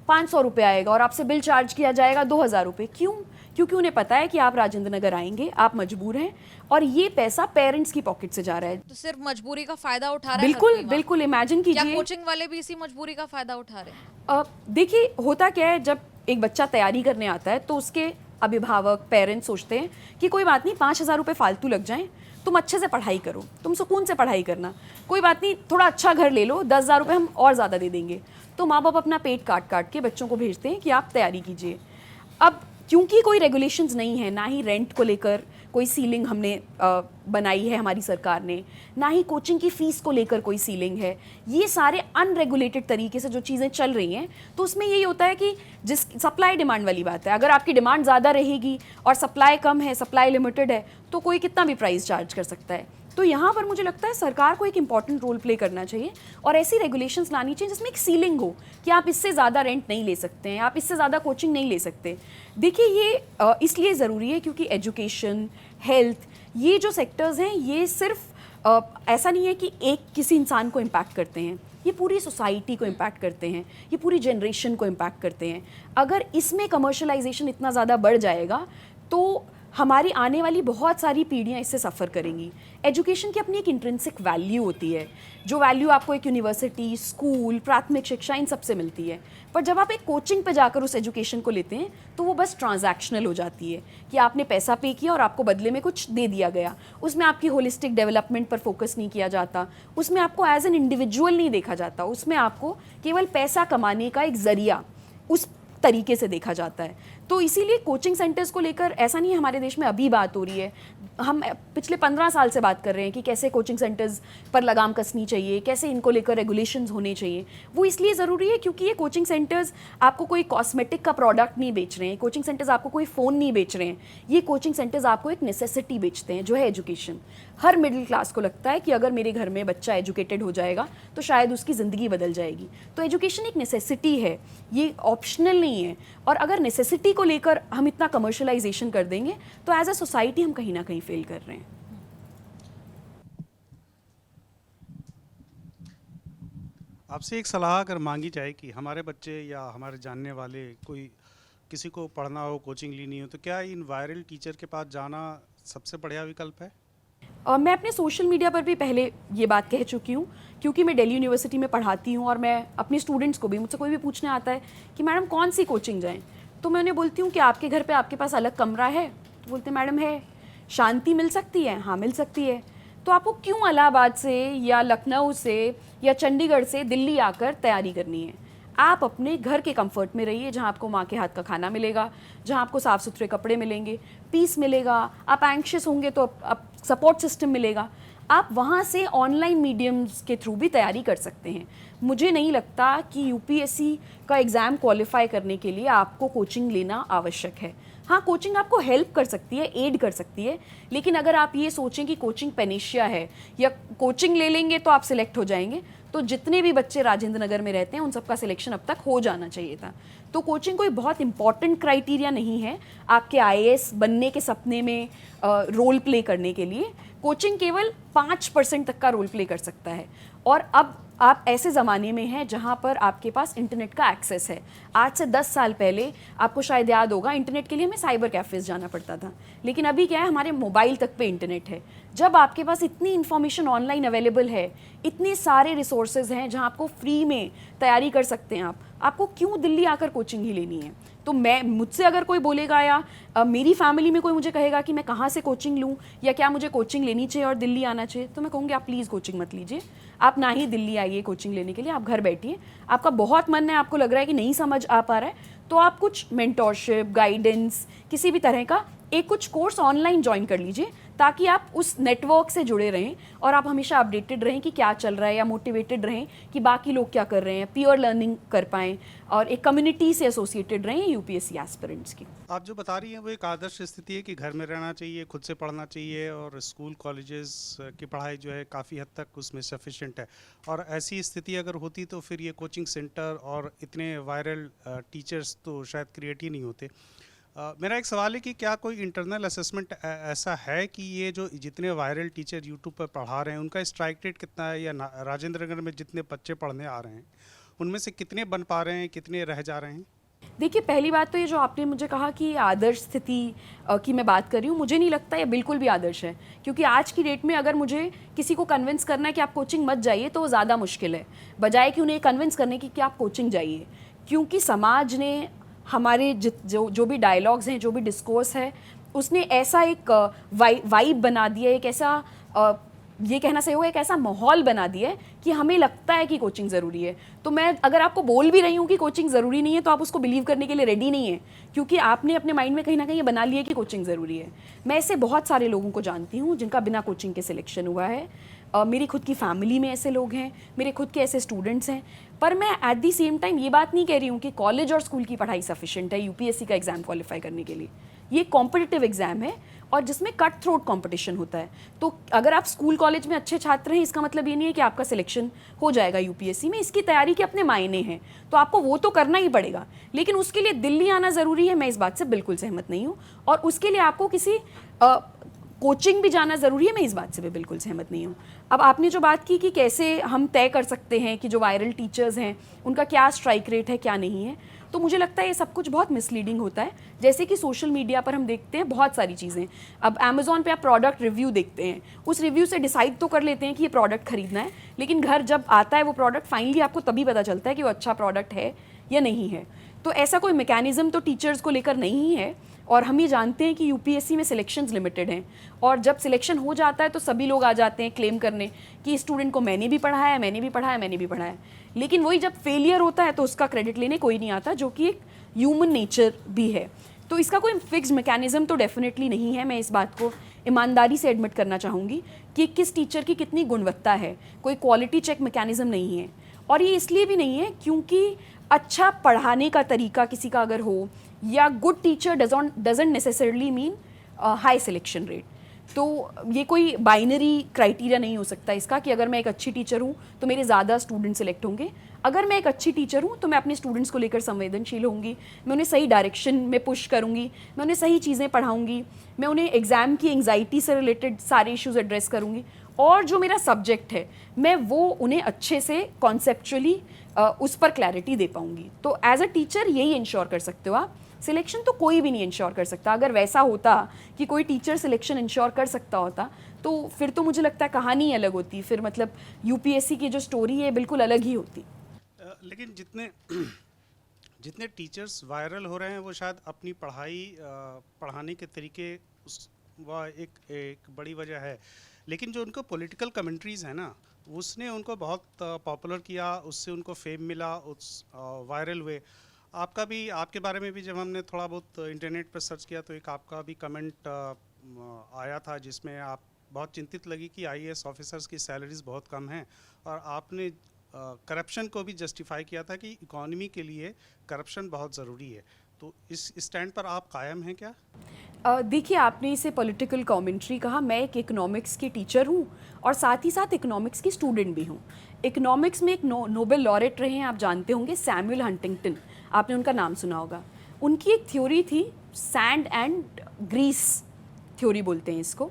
500 रुपये आएगा और आपसे बिल चार्ज किया जाएगा 2000 रुपये। क्यों? क्योंकि उन्हें पता है कि आप राजेंद्र नगर आएंगे, आप मजबूर हैं, और ये पैसा पेरेंट्स की पॉकेट से जा रहा है। तो सिर्फ मजबूरी का फायदा उठा रहा है। बिल्कुल बिल्कुल, इमेजिन कीजिए। क्या कोचिंग वाले भी इसी मजबूरी का फायदा उठा रहे हैं? देखिए, होता क्या है, जब एक बच्चा तैयारी करने आता है तो उसके अभिभावक, पेरेंट्स सोचते हैं कि कोई बात नहीं, 5000 रुपये फालतू लग जाएं, तुम अच्छे से पढ़ाई करो, तुम सुकून से पढ़ाई करना, कोई बात नहीं, थोड़ा अच्छा घर ले लो, 10,000 रुपये हम और ज़्यादा दे देंगे। तो माँ बाप अपना पेट काट काट के बच्चों को भेजते हैं कि आप तैयारी कीजिए। अब क्योंकि कोई रेगुलेशंस नहीं है, ना ही रेंट को लेकर कोई सीलिंग हमने बनाई है हमारी सरकार ने, ना ही कोचिंग की फ़ीस को लेकर कोई सीलिंग है, ये सारे अनरेगुलेटेड तरीके से जो चीज़ें चल रही हैं, तो उसमें यही होता है कि जिस सप्लाई डिमांड वाली बात है, अगर आपकी डिमांड ज़्यादा रहेगी और सप्लाई कम है, सप्लाई लिमिटेड है, तो कोई कितना भी प्राइस चार्ज कर सकता है। तो यहाँ पर मुझे लगता है सरकार को एक इंपॉर्टेंट रोल प्ले करना चाहिए और ऐसी रेगुलेशंस लानी चाहिए जिसमें एक सीलिंग हो कि आप इससे ज़्यादा रेंट नहीं ले सकते हैं, आप इससे ज़्यादा कोचिंग नहीं ले सकते। देखिए, ये इसलिए ज़रूरी है क्योंकि एजुकेशन, हेल्थ, ये जो सेक्टर्स हैं, ये सिर्फ ऐसा नहीं है कि एक किसी इंसान को इम्पैक्ट करते हैं, ये पूरी सोसाइटी को इम्पैक्ट करते हैं, ये पूरी जनरेशन को इम्पैक्ट करते हैं। अगर इसमें कमर्शलाइजेशन इतना ज़्यादा बढ़ जाएगा तो हमारी आने वाली बहुत सारी पीढ़ियाँ इससे सफ़र करेंगी। एजुकेशन की अपनी एक इंट्रिंसिक वैल्यू होती है, जो वैल्यू आपको एक यूनिवर्सिटी, स्कूल, प्राथमिक शिक्षा इन सब से मिलती है। पर जब आप एक कोचिंग पे जाकर उस एजुकेशन को लेते हैं तो वो बस ट्रांजैक्शनल हो जाती है कि आपने पैसा पे किया और आपको बदले में कुछ दे दिया गया। उसमें आपकी होलिस्टिक डेवलपमेंट पर फोकस नहीं किया जाता, उसमें आपको एज एन इंडिविजुअल नहीं देखा जाता, उसमें आपको केवल पैसा कमाने का एक ज़रिया उस तरीके से देखा जाता है। तो इसीलिए कोचिंग सेंटर्स को लेकर ऐसा नहीं है हमारे देश में अभी बात हो रही है, हम पिछले 15 साल से बात कर रहे हैं कि कैसे कोचिंग सेंटर्स पर लगाम कसनी चाहिए, कैसे इनको लेकर रेगुलेशंस होने चाहिए। वो इसलिए ज़रूरी है क्योंकि ये कोचिंग सेंटर्स आपको कोई कॉस्मेटिक का प्रोडक्ट नहीं बेच रहे हैं, कोचिंग सेंटर्स आपको कोई फ़ोन नहीं बेच रहे हैं, ये कोचिंग सेंटर्स आपको एक नेसेसिटी बेचते हैं जो है एजुकेशन। हर मिडिल क्लास को लगता है कि अगर मेरे घर में बच्चा एजुकेटेड हो जाएगा तो शायद उसकी ज़िंदगी बदल जाएगी। तो एजुकेशन एक नेसेसिटी है, ये ऑप्शनल नहीं है। और अगर नेसेसिटी को लेकर हम इतना कमर्शलाइजेशन कर देंगे तो एज अ सोसाइटी हम कहीं ना कहीं फेल कर रहे हैं। आपसे एक सलाह अगर मांगी जाए कि हमारे बच्चे या हमारे जानने वाले कोई किसी को पढ़ना हो, कोचिंग लेनी हो, तो क्या इन वायरल टीचर के पास जाना सबसे बढ़िया विकल्प है? मैं अपने सोशल मीडिया पर भी पहले ये बात कह चुकी हूँ, क्योंकि मैं दिल्ली यूनिवर्सिटी में पढ़ाती हूँ और मैं अपने स्टूडेंट्स को भी, मुझसे कोई भी पूछने आता है कि मैडम कौन सी कोचिंग जाएं, तो मैं उन्हें बोलती हूँ कि आपके घर पे आपके पास अलग कमरा है? तो बोलते मैडम है। शांति मिल सकती है? हाँ मिल सकती है। तो आपको क्यों इलाहाबाद से या लखनऊ से या चंडीगढ़ से दिल्ली आकर तैयारी करनी है? आप अपने घर के कंफर्ट में रहिए, जहाँ आपको माँ के हाथ का खाना मिलेगा, जहाँ आपको साफ़ सुथरे कपड़े मिलेंगे, पीस मिलेगा। आप एंक्शियस होंगे तो आप सपोर्ट सिस्टम मिलेगा। आप वहाँ से ऑनलाइन मीडियम्स के थ्रू भी तैयारी कर सकते हैं। मुझे नहीं लगता कि यूपीएससी का एग्ज़ाम क्वालिफाई करने के लिए आपको कोचिंग लेना आवश्यक है। हाँ, कोचिंग आपको हेल्प कर सकती है, एड कर सकती है, लेकिन अगर आप ये सोचें कि कोचिंग पेनेशिया है या कोचिंग ले लेंगे तो आप सिलेक्ट हो जाएंगे, तो जितने भी बच्चे राजेंद्र नगर में रहते हैं उन सबका सिलेक्शन अब तक हो जाना चाहिए था। तो कोचिंग कोई बहुत इंपॉर्टेंट क्राइटेरिया नहीं है आपके आईएएस बनने के सपने में रोल प्ले करने के लिए। कोचिंग केवल 5% तक का रोल प्ले कर सकता है। और अब आप ऐसे ज़माने में हैं जहाँ पर आपके पास इंटरनेट का एक्सेस है। आज से 10 साल पहले आपको शायद याद होगा, इंटरनेट के लिए हमें साइबर कैफ़ेज़ जाना पड़ता था, लेकिन अभी क्या है, हमारे मोबाइल तक पे इंटरनेट है। जब आपके पास इतनी इन्फॉर्मेशन ऑनलाइन अवेलेबल है, इतने सारे रिसोर्सेज हैं जहाँ आपको फ्री में तैयारी कर सकते हैं, आपको क्यों दिल्ली आकर कोचिंग ही लेनी है? तो मुझसे अगर कोई बोलेगा या मेरी फैमिली में कोई मुझे कहेगा कि मैं कहाँ से कोचिंग लूँ या क्या मुझे कोचिंग लेनी चाहिए और दिल्ली आना चाहिए, तो मैं कहूँगी आप प्लीज़ कोचिंग मत लीजिए। आप ना ही दिल्ली आइए कोचिंग लेने के लिए, आप घर बैठिए। आपका बहुत मन है, आपको लग रहा है कि नहीं समझ आ पा रहा है, तो आप कुछ मेंटोरशिप, गाइडेंस, किसी भी तरह का एक कुछ कोर्स ऑनलाइन ज्वाइन कर लीजिए, ताकि आप उस नेटवर्क से जुड़े रहें और आप हमेशा अपडेटेड रहें कि क्या चल रहा है, या मोटिवेटेड रहें कि बाकी लोग क्या कर रहे हैं, पीयर लर्निंग कर पाएँ और एक कम्युनिटी से एसोसिएटेड रहें यूपीएससी एस्पिरेंट्स की। आप जो बता रही हैं वो एक आदर्श स्थिति है कि घर में रहना चाहिए, खुद से पढ़ना चाहिए और स्कूल कॉलेजेस की पढ़ाई जो है काफ़ी हद तक उसमें सफिशिएंट है। और ऐसी स्थिति अगर होती तो फिर ये कोचिंग सेंटर और इतने वायरल टीचर्स तो शायद क्रिएट ही नहीं होते। मेरा एक सवाल है कि क्या कोई इंटरनल असेसमेंट ऐसा है कि ये जो जितने वायरल टीचर यूट्यूब पर पढ़ा रहे हैं उनका स्ट्राइक रेट कितना है, या राजेंद्र नगर में जितने बच्चे पढ़ने आ रहे हैं उनमें से कितने बन पा रहे हैं, कितने रह जा रहे हैं? देखिए, पहली बात तो ये जो आपने मुझे कहा कि आदर्श स्थिति की मैं बात कर रही हूँ, मुझे नहीं लगता ये बिल्कुल भी आदर्श है, क्योंकि आज की डेट में अगर मुझे किसी को कन्विंस करना है कि आप कोचिंग मत जाइए तो वो ज़्यादा मुश्किल है, बजाय कि उन्हें कन्विंस करने की कि आप कोचिंग जाइए। क्योंकि समाज ने हमारे जो भी डायलॉग्स हैं, जो भी डिस्कोर्स है, उसने ऐसा एक वाइब बना दिया, एक ऐसा ये कहना सही होगा, एक ऐसा माहौल बना दिया है कि हमें लगता है कि कोचिंग ज़रूरी है। तो मैं अगर आपको बोल भी रही हूँ कि कोचिंग ज़रूरी नहीं है, तो आप उसको बिलीव करने के लिए रेडी नहीं है, क्योंकि आपने अपने माइंड में कहीं ना कहीं ये बना लिया कि कोचिंग ज़रूरी है। मैं ऐसे बहुत सारे लोगों को जानती हूँ जिनका बिना कोचिंग के सिलेक्शन हुआ है। मेरी खुद की फैमिली में ऐसे लोग हैं, मेरे खुद के ऐसे स्टूडेंट्स हैं। पर मैं एट दी सेम टाइम ये बात नहीं कह रही हूँ कि कॉलेज और स्कूल की पढ़ाई सफिशिएंट है यूपीएससी का एग्ज़ाम क्वालिफाई करने के लिए। ये कॉम्पिटिटिव एग्ज़ाम है और जिसमें कट थ्रोट कंपटीशन होता है। तो अगर आप स्कूल कॉलेज में अच्छे छात्र हैं, इसका मतलब ये नहीं है कि आपका सिलेक्शन हो जाएगा यूपीएससी में। इसकी तैयारी के अपने मायने हैं, तो आपको वो तो करना ही पड़ेगा, लेकिन उसके लिए दिल्ली आना ज़रूरी है, मैं इस बात से बिल्कुल सहमत नहीं हूँ। और उसके लिए आपको किसी कोचिंग भी जाना ज़रूरी है, मैं इस बात से भी बिल्कुल सहमत नहीं हूँ। अब आपने जो बात की कि कैसे हम तय कर सकते हैं कि जो वायरल टीचर्स हैं उनका क्या स्ट्राइक रेट है क्या नहीं है, तो मुझे लगता है ये सब कुछ बहुत मिसलीडिंग होता है। जैसे कि सोशल मीडिया पर हम देखते हैं बहुत सारी चीज़ें, अब अमेज़ॉन पे आप प्रोडक्ट रिव्यू देखते हैं, उस रिव्यू से डिसाइड तो कर लेते हैं कि ये प्रोडक्ट खरीदना है, लेकिन घर जब आता है वो प्रोडक्ट फाइनली आपको तभी पता चलता है कि वो अच्छा प्रोडक्ट है या नहीं है। तो ऐसा कोई मैकेनिज़्म तो टीचर्स को लेकर नहीं है। और हम ये जानते हैं कि यूपीएससी में सिलेक्शंस लिमिटेड हैं, और जब सिलेक्शन हो जाता है तो सभी लोग आ जाते हैं क्लेम करने कि स्टूडेंट को मैंने भी पढ़ाया है, मैंने भी पढ़ाया, मैंने भी पढ़ाया। लेकिन वही जब फेलियर होता है तो उसका क्रेडिट लेने कोई नहीं आता, जो कि एक ह्यूमन नेचर भी है। तो इसका कोई फिक्स्ड मैकेनिज़्म तो डेफिनेटली नहीं है। मैं इस बात को ईमानदारी से एडमिट करना चाहूँगी कि किस टीचर की कितनी गुणवत्ता है, कोई क्वालिटी चेक मैकेनिज़्म नहीं है। और ये इसलिए भी नहीं है क्योंकि अच्छा पढ़ाने का तरीका किसी का अगर हो, या good teacher doesn't necessarily mean high selection rate. तो ये कोई बाइनरी क्राइटेरिया नहीं हो सकता इसका कि अगर मैं एक अच्छी टीचर हूँ तो मेरे ज़्यादा स्टूडेंट सिलेक्ट होंगे। अगर मैं एक अच्छी टीचर हूँ तो मैं अपने स्टूडेंट्स को लेकर संवेदनशील होंगी, मैं उन्हें सही डायरेक्शन में पुश करूँगी, मैं उन्हें सही चीज़ें पढ़ाऊँगी, मैं उन्हें एग्ज़ाम की एंग्जाइटी से रिलेटेड सारे इश्यूज़ एड्रेस करूँगी, और जो मेरा सब्जेक्ट है मैं वो उन्हें अच्छे से कॉन्सेप्चुअली उस पर क्लैरिटी दे पाऊँगी। तो एज अ टीचर यही इंश्योर कर सकते हो आप। सिलेक्शन तो कोई भी नहीं इंश्योर कर सकता। अगर वैसा होता कि कोई टीचर सिलेक्शन इंश्योर कर सकता होता तो फिर तो मुझे लगता है कहानी अलग होती, फिर मतलब यूपीएससी की जो स्टोरी है बिल्कुल अलग ही होती। लेकिन जितने जितने टीचर्स वायरल हो रहे हैं वो शायद अपनी पढ़ाने के तरीके वह एक बड़ी वजह है। लेकिन जो उनको पॉलिटिकल कमेंट्रीज़ है ना, उसने उनको बहुत पॉपुलर किया, उससे उनको फेम मिला, उस वायरल हुए। आपके बारे में भी जब हमने थोड़ा बहुत इंटरनेट पर सर्च किया तो एक आपका भी कमेंट आया था जिसमें आप बहुत चिंतित लगी कि आईएएस ऑफिसर्स की सैलरीज बहुत कम हैं, और आपने करप्शन को भी जस्टिफाई किया था कि इकोनॉमी के लिए करप्शन बहुत ज़रूरी है। तो इस स्टैंड पर आप कायम हैं क्या? देखिए, आपने इसे पॉलिटिकल कमेंट्री कहा। मैं एक इकोनॉमिक्स की टीचर हूँ और साथ ही साथ इकोनॉमिक्स की स्टूडेंट भी हूँ। इकोनॉमिक्स में एक नोबेल लॉरेट रहे हैं, आप जानते होंगे, सैमुअल हंटिंगटन, आपने उनका नाम सुना होगा। उनकी एक थ्योरी थी, सैंड एंड ग्रीस थ्योरी बोलते हैं इसको।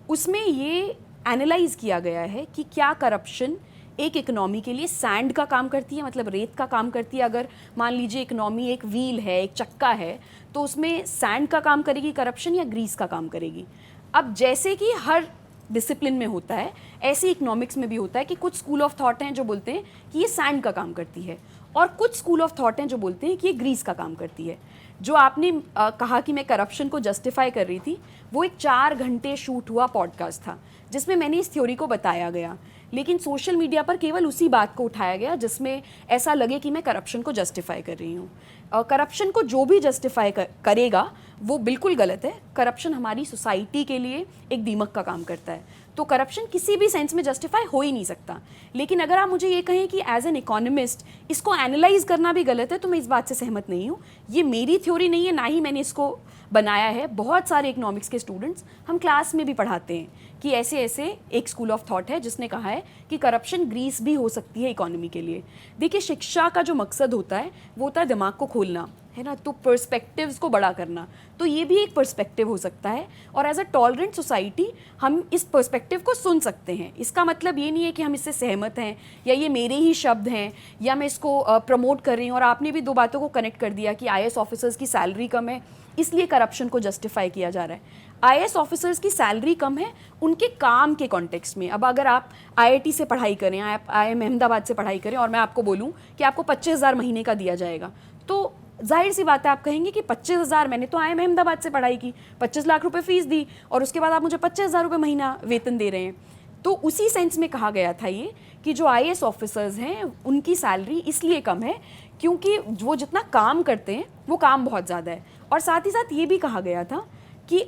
उसमें ये एनालाइज किया गया है कि क्या करप्शन एक इकोनॉमी के लिए सैंड का काम करती है, मतलब रेत का काम करती है। अगर मान लीजिए इकोनॉमी एक व्हील है, एक चक्का है, तो उसमें सैंड का काम करेगी करप्शन या ग्रीस का काम करेगी। अब जैसे कि हर डिसिप्लिन में होता है, ऐसे इकोनॉमिक्स में भी होता है कि कुछ स्कूल ऑफ थॉट हैं जो बोलते हैं कि ये सैंड का काम करती है, और कुछ स्कूल ऑफ थॉट हैं जो बोलते हैं कि ये ग्रीस का काम करती है। जो आपने कहा कि मैं करप्शन को जस्टिफाई कर रही थी, वो एक 4 घंटे शूट हुआ पॉडकास्ट था जिसमें मैंने इस थ्योरी को बताया गया। लेकिन सोशल मीडिया पर केवल उसी बात को उठाया गया जिसमें ऐसा लगे कि मैं करप्शन को जस्टिफाई कर रही हूँ। करप्शन को जो भी जस्टिफाई करेगा वो बिल्कुल गलत है। करप्शन हमारी सोसाइटी के लिए एक दीमक का काम करता है, तो करप्शन किसी भी सेंस में जस्टिफाई हो ही नहीं सकता। लेकिन अगर आप मुझे ये कहें कि एज एन इकोनॉमिस्ट इसको एनालाइज करना भी गलत है, तो मैं इस बात से सहमत नहीं हूँ। ये मेरी थ्योरी नहीं है, ना ही मैंने इसको बनाया है। बहुत सारे इकोनॉमिक्स के स्टूडेंट्स हम क्लास में भी पढ़ाते हैं कि ऐसे ऐसे एक स्कूल ऑफ थॉट है जिसने कहा है कि करप्शन ग्रीस भी हो सकती है इकोनॉमी के लिए। देखिए, शिक्षा का जो मकसद होता है वो होता है दिमाग को खोलना, है ना, तो पर्सपेक्टिव्स को बड़ा करना। तो ये भी एक पर्सपेक्टिव हो सकता है, और एज अ टॉलरेंट सोसाइटी हम इस पर्सपेक्टिव को सुन सकते हैं। इसका मतलब ये नहीं है कि हम इससे सहमत हैं या ये मेरे ही शब्द हैं या मैं इसको प्रमोट कर रही हूँ। और आपने भी 2 बातों को कनेक्ट कर दिया कि आईएएस ऑफिसर्स की सैलरी कम है इसलिए करप्शन को जस्टिफाई किया जा रहा है। आईएएस ऑफिसर्स की सैलरी कम है उनके काम के कॉन्टेक्स्ट में। अब अगर आप आईआईटी से पढ़ाई करें, आप IIM अहमदाबाद से पढ़ाई करें, और मैं आपको बोलूं कि आपको 25,000 महीने का दिया जाएगा, तो जाहिर सी बात है आप कहेंगे कि 25,000, मैंने तो IIM अहमदाबाद से पढ़ाई की, 25 लाख रुपए फीस दी, और उसके बाद आप मुझे 25,000 रुपये महीना वेतन दे रहे हैं। तो उसी सेंस में कहा गया था ये कि जो आईएएस ऑफिसर्स हैं उनकी सैलरी इसलिए कम है क्योंकि वो जितना काम करते हैं वो काम बहुत ज़्यादा है। और साथ ही साथ ये भी कहा गया था कि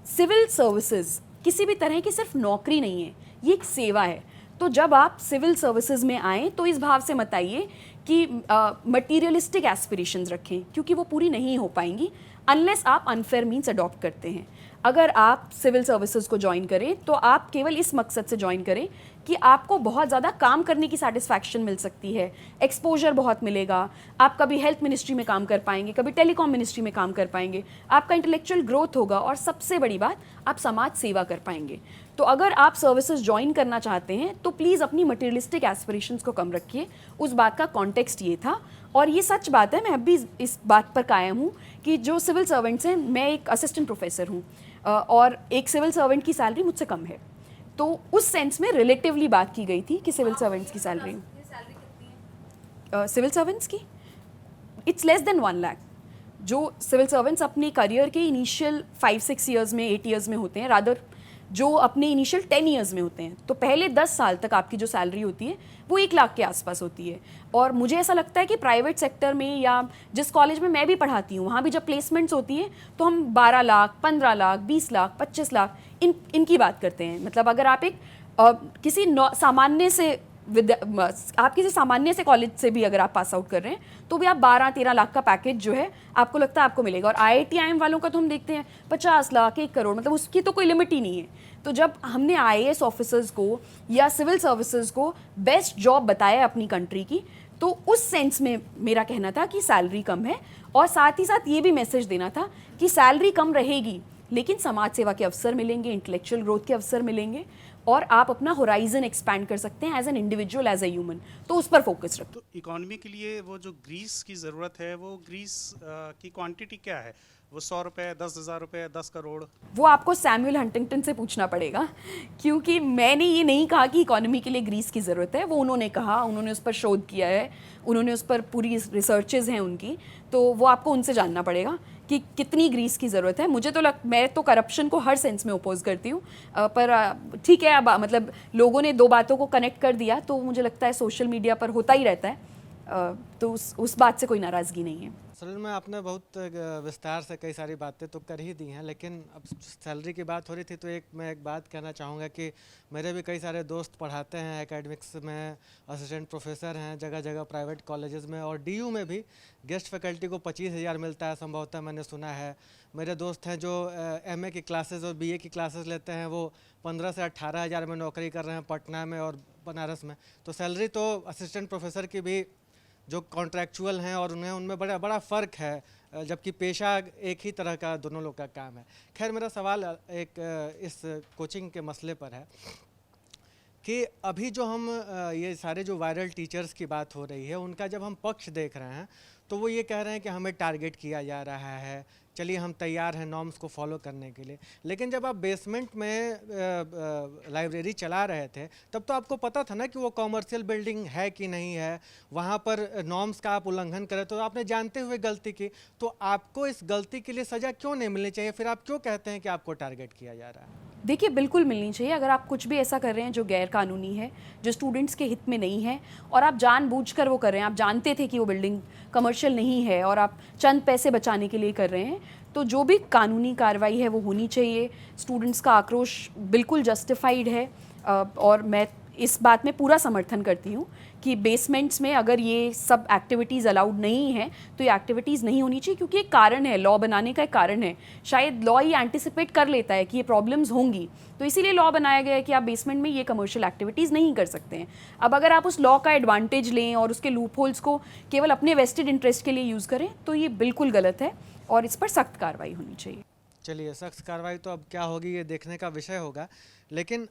सिविल सर्विसेज किसी भी तरह की सिर्फ नौकरी नहीं है, ये एक सेवा है। तो जब आप सिविल सर्विसेज में आएँ तो इस भाव से मत आइए कि मटीरियलिस्टिक एस्पिरेशंस रखें, क्योंकि वो पूरी नहीं हो पाएंगी अनलेस आप अनफेयर मीन्स अडॉप्ट करते हैं। अगर आप सिविल सर्विसेज को ज्वाइन करें तो आप केवल इस मकसद से ज्वाइन करें कि आपको बहुत ज़्यादा काम करने की सेटिस्फैक्शन मिल सकती है, एक्सपोजर बहुत मिलेगा, आप कभी हेल्थ मिनिस्ट्री में काम कर पाएंगे, कभी टेलीकॉम मिनिस्ट्री में काम कर पाएंगे, आपका इंटेलेक्चुअल ग्रोथ होगा और सबसे बड़ी बात, आप समाज सेवा कर पाएंगे। तो अगर आप सर्विसेज ज्वाइन करना चाहते हैं तो प्लीज़ अपनी मटेरियलिस्टिक एस्पिरेशंस को कम रखिए। उस बात का कॉन्टेक्स्ट ये था, और ये सच बात है, मैं अब भी इस बात पर कायम हूँ कि जो सिविल सर्वेंट्स हैं, मैं एक असिस्टेंट प्रोफेसर हूँ और एक सिविल सर्वेंट की सैलरी मुझसे कम है, तो उस सेंस में रिलेटिवली बात की गई थी कि सिविल सर्वेंट्स की सैलरी सिविल सर्वेंट्स की इट्स लेस देन 1 लाख। जो सिविल सर्वेंट्स अपने करियर के इनिशियल 5-6 ईयर्स में, 8 ईयर्स में होते हैं, रादर जो अपने इनिशियल 10 ईयर्स में होते हैं, तो पहले 10 साल तक आपकी जो सैलरी होती है वो 1 लाख के आसपास होती है। और मुझे ऐसा लगता है कि प्राइवेट सेक्टर में या जिस कॉलेज में मैं भी पढ़ाती हूँ, वहाँ भी जब प्लेसमेंट्स होती है तो हम 12 लाख, 15 लाख, 20 लाख, 25 लाख इनकी बात करते हैं। मतलब अगर आप एक किसी सामान्य से आप किसी सामान्य से कॉलेज से भी अगर आप पास आउट कर रहे हैं तो भी आप 12-13 लाख का पैकेज जो है आपको लगता है आपको मिलेगा। और IIT-IIM वालों का तो हम देखते हैं 50 लाख, 1 करोड़, मतलब उसकी तो कोई लिमिट ही नहीं है। तो जब हमने IAS ऑफिसर्स को या सिविल सर्विसेज को बेस्ट जॉब बताया अपनी कंट्री की, तो उस सेंस में मेरा कहना था कि सैलरी कम है, और साथ ही साथ ये भी मैसेज देना था कि सैलरी कम रहेगी लेकिन समाज सेवा के अवसर मिलेंगे, इंटेलेक्चुअल ग्रोथ के अवसर मिलेंगे, और आप अपना होराइजन एक्सपैंड कर सकते हैं as an individual, as a human. तो उस पर फोकस रखें। तो इकोनॉमी के लिए वो जो ग्रीस की ज़रूरत है, वो ग्रीस की क्वांटिटी क्या है? वो 100 रुपये, 10,000 रुपये, 10 करोड़? वो आपको सैमुअल हंटिंगटन से पूछना पड़ेगा, क्योंकि मैंने ये नहीं कहा कि इकोनॉमी के लिए ग्रीस की ज़रूरत है। वो उन्होंने कहा, उन्होंने उस पर शोध किया है, उन्होंने उस पर पूरी रिसर्चेज हैं उनकी, तो वो आपको उनसे जानना पड़ेगा कि कितनी ग्रीस की ज़रूरत है। मुझे तो मैं तो करप्शन को हर सेंस में अपोज करती हूँ, पर ठीक है, अब मतलब लोगों ने 2 बातों को कनेक्ट कर दिया, तो मुझे लगता है सोशल मीडिया पर होता ही रहता है, तो उस बात से कोई नाराज़गी नहीं है। असल में आपने बहुत विस्तार से कई सारी बातें तो कर ही दी हैं, लेकिन अब सैलरी की बात हो रही थी तो मैं एक बात कहना चाहूँगा कि मेरे भी कई सारे दोस्त पढ़ाते हैं एकेडमिक्स में, असिस्टेंट प्रोफेसर हैं जगह जगह प्राइवेट कॉलेजेस में, और DU में भी गेस्ट फैकल्टी को 25,000 मिलता है संभवतः, मैंने सुना है। मेरे दोस्त हैं जो MA की क्लासेस और BA की क्लासेस लेते हैं, वो 15 से 18,000 में नौकरी कर रहे हैं पटना में और बनारस में। तो सैलरी तो असिस्टेंट प्रोफेसर की भी जो कॉन्ट्रैक्चुअल हैं और उनमें बड़ा फ़र्क है, जबकि पेशा एक ही तरह का दोनों लोग का काम है। खैर, मेरा सवाल एक इस कोचिंग के मसले पर है कि अभी जो हम ये सारे जो वायरल टीचर्स की बात हो रही है, उनका जब हम पक्ष देख रहे हैं तो वो ये कह रहे हैं कि हमें टारगेट किया जा रहा है, चलिए हम तैयार हैं नॉर्म्स को फॉलो करने के लिए। लेकिन जब आप बेसमेंट में लाइब्रेरी चला रहे थे तब तो आपको पता था ना कि वो कॉमर्शियल बिल्डिंग है कि नहीं है, वहाँ पर नॉर्म्स का आप उल्लंघन करें तो आपने जानते हुए गलती की, तो आपको इस गलती के लिए सज़ा क्यों नहीं मिलनी चाहिए? फिर आप क्यों कहते हैं कि आपको टारगेट किया जा रहा है? देखिए, बिल्कुल मिलनी चाहिए। अगर आप कुछ भी ऐसा कर रहे हैं जो गैर कानूनी है, जो स्टूडेंट्स के हित में नहीं है, और आप जानबूझकर वो कर रहे हैं, आप जानते थे कि वो बिल्डिंग कमर्शियल नहीं है और आप चंद पैसे बचाने के लिए कर रहे हैं, तो जो भी कानूनी कार्रवाई है वो होनी चाहिए। स्टूडेंट्स का आक्रोश बिल्कुल जस्टिफाइड है, और मैं इस बात में पूरा समर्थन करती हूँ कि बेसमेंट्स में अगर ये सब एक्टिविटीज़ अलाउड नहीं है तो ये एक्टिविटीज़ नहीं होनी चाहिए, क्योंकि एक कारण है, लॉ बनाने का एक कारण है। शायद लॉ ये एंटिसिपेट कर लेता है कि ये प्रॉब्लम्स होंगी, तो इसीलिए लॉ बनाया गया है कि आप बेसमेंट में ये कमर्शियल एक्टिविटीज़ नहीं कर सकते हैं। अब अगर आप उस लॉ का एडवांटेज लें और उसके लूप होल्स को केवल अपने वेस्टेड इंटरेस्ट के लिए यूज़ करें तो ये बिल्कुल गलत है और इस पर सख्त कार्रवाई होनी चाहिए। चलिए, सख्त कार्रवाई तो अब क्या होगी ये देखने का विषय होगा, लेकिन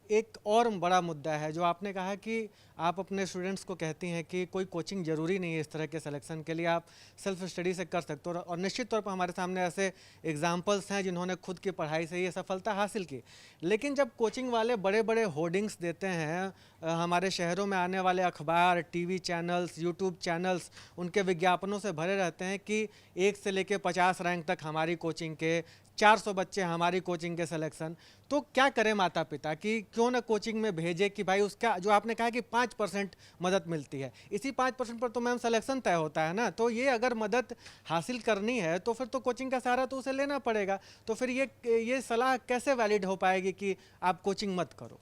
एक और बड़ा मुद्दा है जो आपने कहा कि आप अपने स्टूडेंट्स को कहती हैं कि कोई कोचिंग ज़रूरी नहीं है इस तरह के सिलेक्शन के लिए, आप सेल्फ स्टडी से कर सकते हो, और निश्चित तौर पर हमारे सामने ऐसे एग्जाम्पल्स हैं जिन्होंने खुद की पढ़ाई से ये सफलता हासिल की। लेकिन जब कोचिंग वाले बड़े बड़े होर्डिंग्स देते हैं, हमारे शहरों में आने वाले अखबार, TV चैनल्स, YouTube चैनल्स उनके विज्ञापनों से भरे रहते हैं कि 1 से लेकर 50 रैंक तक हमारी कोचिंग के, 400 बच्चे हमारी कोचिंग के सिलेक्शन, तो क्या करें माता पिता कि क्यों ना कोचिंग में भेजे कि भाई उसका जो आपने कहा कि 5% मदद मिलती है, इसी 5% पर तो मैम सिलेक्शन तय होता है ना, तो ये अगर मदद हासिल करनी है तो फिर तो कोचिंग का सहारा तो उसे लेना पड़ेगा। तो फिर ये सलाह कैसे वैलिड हो पाएगी कि आप कोचिंग मत करो?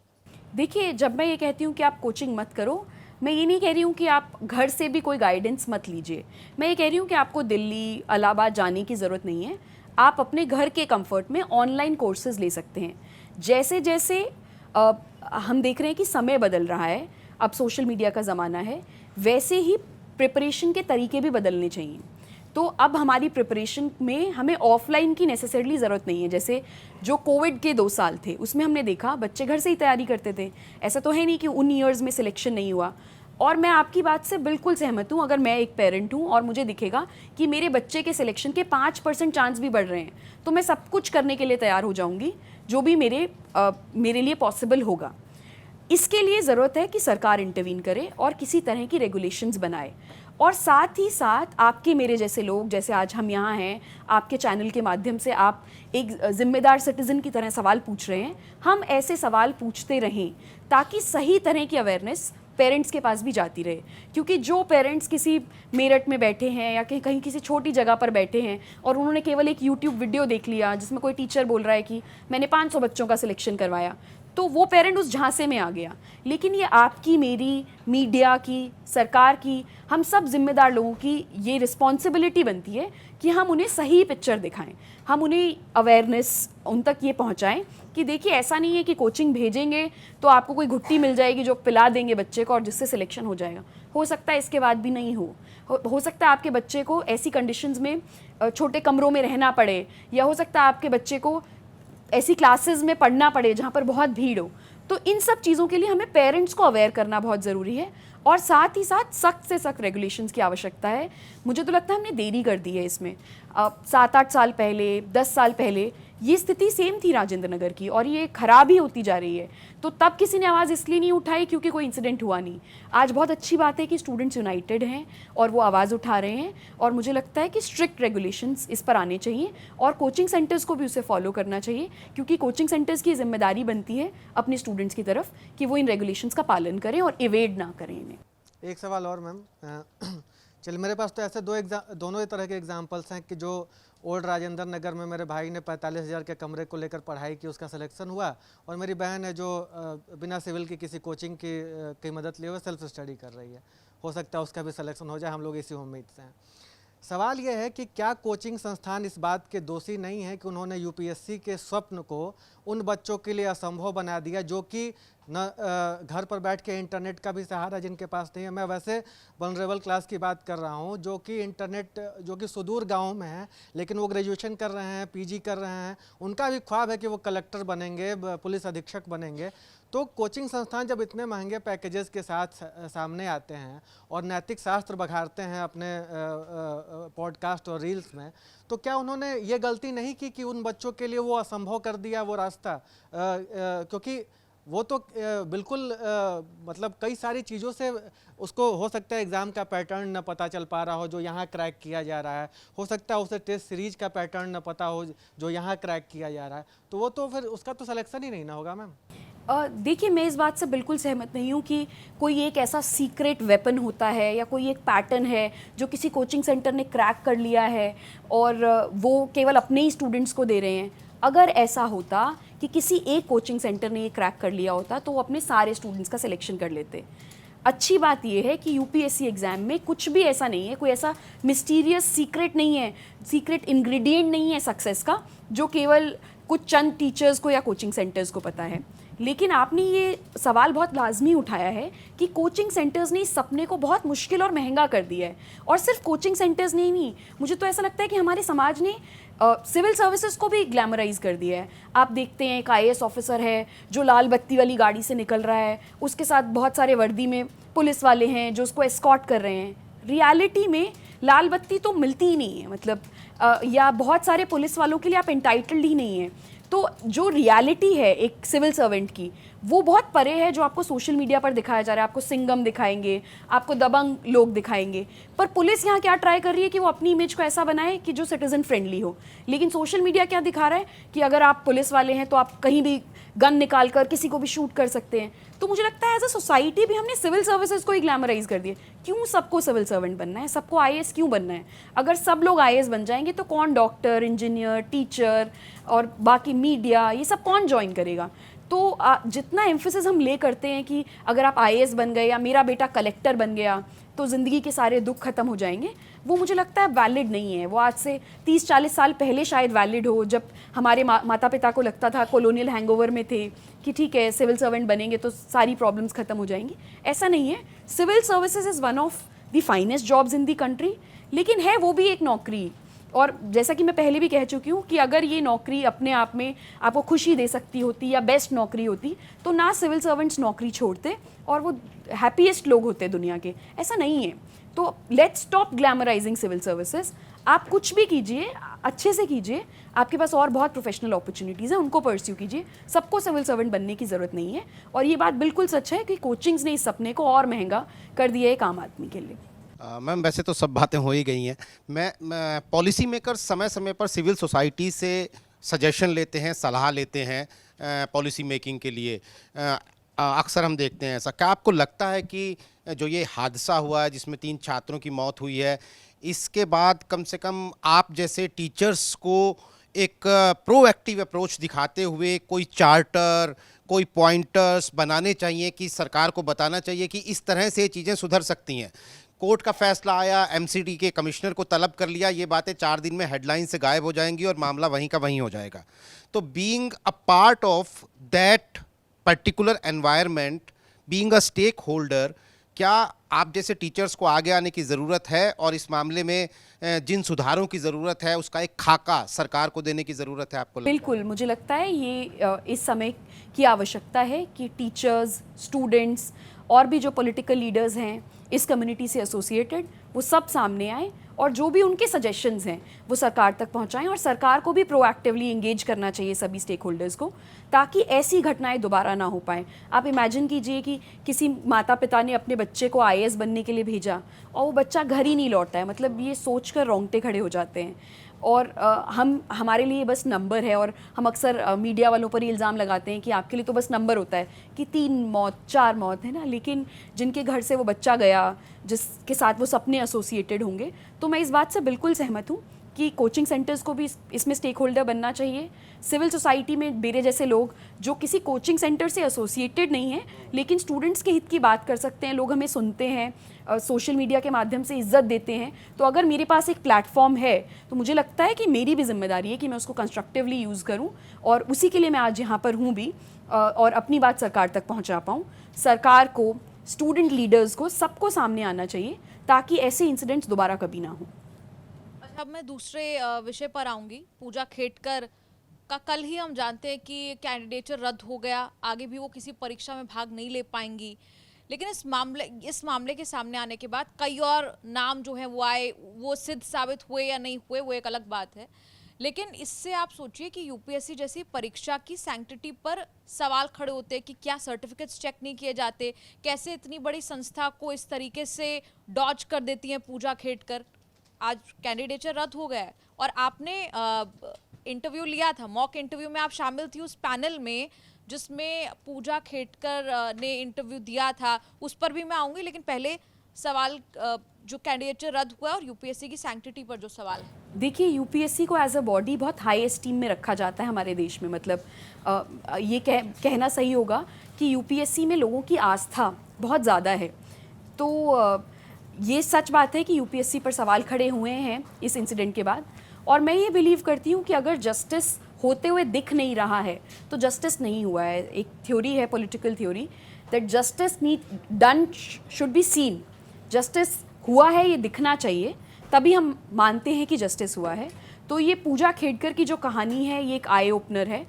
देखिए, जब मैं ये कहती हूँ कि आप कोचिंग मत करो, मैं ये नहीं कह रही हूँ कि आप घर से भी कोई गाइडेंस मत लीजिए। मैं ये कह रही हूँ कि आपको दिल्ली, इलाहाबाद जाने की ज़रूरत नहीं है। आप अपने घर के कंफर्ट में ऑनलाइन कोर्सेज ले सकते हैं। जैसे जैसे हम देख रहे हैं कि समय बदल रहा है, अब सोशल मीडिया का ज़माना है, वैसे ही प्रिपरेशन के तरीके भी बदलने चाहिए। तो अब हमारी प्रिपरेशन में हमें ऑफलाइन की नेसेसरली ज़रूरत नहीं है। जैसे जो कोविड के 2 साल थे उसमें हमने देखा बच्चे घर से ही तैयारी करते थे, ऐसा तो है नहीं कि उन ईयर्स में सिलेक्शन नहीं हुआ। और मैं आपकी बात से बिल्कुल सहमत हूँ, अगर मैं एक पेरेंट हूँ और मुझे दिखेगा कि मेरे बच्चे के सिलेक्शन के 5% चांस भी बढ़ रहे हैं, तो मैं सब कुछ करने के लिए तैयार हो जाऊँगी जो भी मेरे लिए पॉसिबल होगा। इसके लिए ज़रूरत है कि सरकार इंटरवीन करे और किसी तरह की रेगुलेशंस बनाए, और साथ ही साथ आपके मेरे जैसे लोग, जैसे आज हम यहाँ हैं, आपके चैनल के माध्यम से आप एक ज़िम्मेदार सिटीज़न की तरह सवाल पूछ रहे हैं, हम ऐसे सवाल पूछते रहें ताकि सही तरह की अवेयरनेस पेरेंट्स के पास भी जाती रहे। क्योंकि जो पेरेंट्स किसी मेरठ में बैठे हैं या कहीं किसी छोटी जगह पर बैठे हैं और उन्होंने केवल एक यूट्यूब वीडियो देख लिया जिसमें कोई टीचर बोल रहा है कि मैंने 500 बच्चों का सिलेक्शन करवाया, तो वो पेरेंट उस झांसे में आ गया। लेकिन ये आपकी, मेरी, मीडिया की, सरकार की, हम सब जिम्मेदार लोगों की ये रिस्पॉन्सिबिलिटी बनती है कि हम उन्हें सही पिक्चर दिखाएं, हम उन्हें अवेयरनेस उन तक ये पहुंचाएं कि देखिए ऐसा नहीं है कि कोचिंग भेजेंगे तो आपको कोई घुट्टी मिल जाएगी जो पिला देंगे बच्चे को और जिससे सिलेक्शन हो जाएगा। हो सकता है इसके बाद भी नहीं हो सकता है आपके बच्चे को ऐसी कंडीशंस में छोटे कमरों में रहना पड़े, या हो सकता है आपके बच्चे को ऐसी क्लासेस में पढ़ना पड़े जहाँ पर बहुत भीड़ हो। तो इन सब चीज़ों के लिए हमें पेरेंट्स को अवेयर करना बहुत ज़रूरी है, और साथ ही साथ सख्त से सख्त रेगुलेशंस की आवश्यकता है। मुझे तो लगता है हमने देरी कर दी है इसमें। 7-8 साल पहले, 10 साल पहले ये स्थिति सेम थी राजेंद्र नगर की, और ये खराब ही होती जा रही है। तो तब किसी ने आवाज़ इसलिए नहीं उठाई क्योंकि कोई इंसिडेंट हुआ नहीं। आज बहुत अच्छी बात है कि स्टूडेंट्स यूनाइटेड हैं और वो आवाज़ उठा रहे हैं, और मुझे लगता है कि स्ट्रिक्ट रेगुलेशंस इस पर आने चाहिए और कोचिंग सेंटर्स को भी उसे फॉलो करना चाहिए, क्योंकि कोचिंग सेंटर्स की जिम्मेदारी बनती है अपने स्टूडेंट्स की तरफ कि वो इन रेगुलेशंस का पालन करें और इवेड ना करें इन्हें। एक सवाल और मैम, चल मेरे पास तो ऐसे दोनों ही तरह के एग्जांपल्स हैं कि जो ओल्ड राजेंद्र नगर में मेरे भाई ने 45,000 के कमरे को लेकर पढ़ाई की, उसका सिलेक्शन हुआ, और मेरी बहन है जो बिना सिविल की किसी कोचिंग की मदद लिए हुए सेल्फ स्टडी कर रही है। हो सकता है उसका भी सिलेक्शन हो जाए, हम लोग इसी उम्मीद से हैं। सवाल यह है कि क्या कोचिंग संस्थान इस बात के दोषी नहीं है कि उन्होंने यूपीएससी के स्वप्न को उन बच्चों के लिए असंभव बना दिया जो कि न घर पर बैठ के इंटरनेट का भी सहारा जिनके पास नहीं है। मैं वैसे वल्नरेबल क्लास की बात कर रहा हूँ जो कि इंटरनेट, जो कि सुदूर गाँव में है, लेकिन वो ग्रेजुएशन कर रहे हैं, पीजी कर रहे हैं, उनका भी ख्वाब है कि वो कलेक्टर बनेंगे, पुलिस अधीक्षक बनेंगे। तो कोचिंग संस्थान जब इतने महंगे पैकेजेस के साथ सामने आते हैं और नैतिक शास्त्र बघाड़ते हैं अपने पॉडकास्ट और रील्स में, तो क्या उन्होंने ये गलती नहीं की कि उन बच्चों के लिए वो असंभव कर दिया वो रास्ता? क्योंकि वो तो बिल्कुल मतलब कई सारी चीज़ों से उसको हो सकता है एग्ज़ाम का पैटर्न न पता चल पा रहा हो जो यहाँ क्रैक किया जा रहा है, हो सकता है उसे टेस्ट सीरीज का पैटर्न न पता हो जो यहाँ क्रैक किया जा रहा है, तो वो तो फिर उसका तो सिलेक्शन ही नहीं ना होगा मैम। देखिए, मैं इस बात से बिल्कुल सहमत नहीं हूँ कि कोई एक ऐसा सीक्रेट वेपन होता है या कोई एक पैटर्न है जो किसी कोचिंग सेंटर ने क्रैक कर लिया है और वो केवल अपने ही स्टूडेंट्स को दे रहे हैं। अगर ऐसा होता कि किसी एक कोचिंग सेंटर ने ये क्रैक कर लिया होता तो वो अपने सारे स्टूडेंट्स का सिलेक्शन कर लेते। अच्छी बात यह है कि यूपीएससी एग्ज़ाम में कुछ भी ऐसा नहीं है, कोई ऐसा मिस्टीरियस सीक्रेट नहीं है, सीक्रेट इंग्रेडिएंट नहीं है सक्सेस का जो केवल कुछ चंद टीचर्स को या कोचिंग सेंटर्स को पता है। लेकिन आपने ये सवाल बहुत लाजमी उठाया है कि कोचिंग सेंटर्स ने इस सपने को बहुत मुश्किल और महंगा कर दिया है, और सिर्फ कोचिंग सेंटर्स ने ही नहीं, मुझे तो ऐसा लगता है कि हमारे समाज ने सिविल सर्विसेज को भी ग्लैमराइज कर दिया है। आप देखते हैं एक आईएएस ऑफिसर है जो लाल बत्ती वाली गाड़ी से निकल रहा है, उसके साथ बहुत सारे वर्दी में पुलिस वाले हैं जो उसको एस्कॉर्ट कर रहे हैं। रियलिटी में लाल बत्ती तो मिलती ही नहीं है, मतलब या बहुत सारे पुलिस वालों के लिए आप एंटाइटल्ड ही नहीं है। तो जो रियलिटी है एक सिविल सर्वेंट की वो बहुत परे है जो आपको सोशल मीडिया पर दिखाया जा रहा है। आपको सिंघम दिखाएंगे, आपको दबंग लोग दिखाएंगे, पर पुलिस यहाँ क्या ट्राई कर रही है कि वो अपनी इमेज को ऐसा बनाए कि जो सिटीजन फ्रेंडली हो। लेकिन सोशल मीडिया क्या दिखा रहा है कि अगर आप पुलिस वाले हैं तो आप कहीं भी गन निकाल कर किसी को भी शूट कर सकते हैं। तो मुझे लगता है एज अ सोसाइटी भी हमने सिविल सर्विसेज को ही ग्लैमराइज कर दिया। क्यों सबको सिविल सर्वेंट बनना है, सबको आईएएस क्यों बनना है? अगर सब लोग आईएएस बन जाएंगे तो कौन डॉक्टर, इंजीनियर, टीचर और बाकी मीडिया ये सब कौन ज्वाइन करेगा? तो जितना एम्फेसिस हम ले करते हैं कि अगर आप आईएएस बन गए या मेरा बेटा कलेक्टर बन गया तो ज़िंदगी के सारे दुख खत्म हो जाएंगे, वो मुझे लगता है वैलिड नहीं है। वो आज से 30-40 साल पहले शायद वैलिड हो, जब हमारे माता पिता को लगता था, कॉलोनियल हैंगओवर में थे कि ठीक है सिविल सर्वेंट बनेंगे तो सारी प्रॉब्लम्स खत्म हो जाएंगी। ऐसा नहीं है। Civil services is one of the finest jobs in the country, लेकिन है वो भी एक नौकरी। और जैसा कि मैं पहले भी कह चुकी हूँ कि अगर ये नौकरी अपने आप में आपको खुशी दे सकती होती या बेस्ट नौकरी होती तो ना सिविल सर्वेंट्स नौकरी छोड़ते और वो हैप्पीएस्ट लोग होते दुनिया के। ऐसा नहीं है। तो let's stop glamorising civil services. आप कुछ भी कीजिए, अच्छे से कीजिए, आपके पास और बहुत प्रोफेशनल अपॉर्चुनिटीज़ हैं, उनको परस्यू कीजिए। सबको सिविल सर्वेंट बनने की ज़रूरत नहीं है। और ये बात बिल्कुल सच है कि कोचिंग्स ने इस सपने को और महंगा कर दिया है एक आम आदमी के लिए। मैम वैसे तो सब बातें हो ही गई हैं। मैं पॉलिसी मेकर समय समय पर सिविल सोसाइटी से सजेशन लेते हैं, सलाह लेते हैं पॉलिसी मेकिंग के लिए। अक्सर हम देखते हैं ऐसा। क्या आपको लगता है कि जो ये हादसा हुआ है जिसमें 3 छात्रों की मौत हुई है, इसके बाद कम से कम आप जैसे टीचर्स को एक प्रोएक्टिव अप्रोच दिखाते हुए कोई चार्टर, कोई पॉइंटर्स बनाने चाहिए कि सरकार को बताना चाहिए कि इस तरह से चीज़ें सुधर सकती हैं? कोर्ट का फैसला आया, एमसीडी के कमिश्नर को तलब कर लिया, ये बातें 4 दिन में हेडलाइन से गायब हो जाएंगी और मामला वहीं का वहीं हो जाएगा। तो being a part of that particular environment, being a stakeholder, क्या आप जैसे टीचर्स को आगे आने की ज़रूरत है और इस मामले में जिन सुधारों की ज़रूरत है उसका एक खाका सरकार को देने की ज़रूरत है आपको लगता है? बिल्कुल, मुझे लगता है ये इस समय की आवश्यकता है कि टीचर्स, स्टूडेंट्स और भी जो पॉलिटिकल लीडर्स हैं इस कम्युनिटी से एसोसिएटेड, वो सब सामने आए और जो भी उनके सजेशंस हैं वो सरकार तक पहुंचाएं। और सरकार को भी प्रोएक्टिवली इंगेज करना चाहिए सभी स्टेक होल्डर्स को, ताकि ऐसी घटनाएं दोबारा ना हो पाएँ। आप इमेजिन कीजिए कि किसी माता पिता ने अपने बच्चे को आईएएस बनने के लिए भेजा और वो बच्चा घर ही नहीं लौटता है। मतलब ये सोचकर रोंगटे खड़े हो जाते हैं। और हमारे लिए बस नंबर है, और हम अक्सर मीडिया वालों पर ही इल्ज़ाम लगाते हैं कि आपके लिए तो बस नंबर होता है कि 3 मौत 4 मौत है ना, लेकिन जिनके घर से वो बच्चा गया, जिसके साथ वो सपने एसोसिएटेड होंगे, तो मैं इस बात से बिल्कुल सहमत हूँ कि कोचिंग सेंटर्स को भी इसमें स्टेक होल्डर बनना चाहिए। सिविल सोसाइटी में मेरे जैसे लोग जो किसी कोचिंग सेंटर से एसोसिएटेड नहीं हैं लेकिन स्टूडेंट्स के हित की बात कर सकते हैं, लोग हमें सुनते हैं, सोशल मीडिया के माध्यम से इज्जत देते हैं, तो अगर मेरे पास एक प्लेटफॉर्म है तो मुझे लगता है कि मेरी भी जिम्मेदारी है कि मैं उसको कंस्ट्रक्टिवली यूज़ करूं, और उसी के लिए मैं आज यहाँ पर हूँ भी, और अपनी बात सरकार तक पहुँचा पाऊँ। सरकार को, स्टूडेंट लीडर्स को, सबको सामने आना चाहिए ताकि ऐसे इंसिडेंट्स दोबारा कभी ना हो। अब मैं दूसरे विषय पर आऊंगी। पूजा खेटकर का कल ही हम जानते हैं कि कैंडिडेचर रद्द हो गया, आगे भी वो किसी परीक्षा में भाग नहीं ले पाएंगी। लेकिन इस मामले के सामने आने के बाद कई और नाम जो है वो आए, वो सिद्ध साबित हुए या नहीं हुए वो एक अलग बात है। लेकिन इससे आप सोचिए कि यूपीएससी जैसी परीक्षा की सैंक्टिटी पर सवाल खड़े होते हैं कि क्या सर्टिफिकेट्स चेक नहीं किए जाते, कैसे इतनी बड़ी संस्था को इस तरीके से डॉज कर देती हैं पूजा खेटकर। आज कैंडिडेचर रद्द हो गया है और आपने इंटरव्यू लिया था, मॉक इंटरव्यू में आप शामिल थी उस पैनल में जिसमें पूजा खेटकर ने इंटरव्यू दिया था, उस पर भी मैं आऊंगी। लेकिन पहले सवाल जो कैंडिडेचर रद्द हुआ और यूपीएससी की सैंक्टिटी पर जो सवाल है। देखिए, यूपीएससी को एज अ बॉडी बहुत हाई एस्टीम में रखा जाता है हमारे देश में। मतलब ये कहना सही होगा कि यूपीएससी में लोगों की आस्था बहुत ज़्यादा है। तो ये सच बात है कि यूपीएससी पर सवाल खड़े हुए हैं इस इंसिडेंट के बाद, और मैं ये बिलीव करती हूँ कि अगर जस्टिस होते हुए दिख नहीं रहा है तो जस्टिस नहीं हुआ है। एक थ्योरी है, political theory, that justice should be seen. Justice हुआ है ये दिखना चाहिए, तभी हम मानते हैं कि जस्टिस हुआ है। तो ये पूजा खेटकर की जो कहानी है ये एक आई ओपनर है।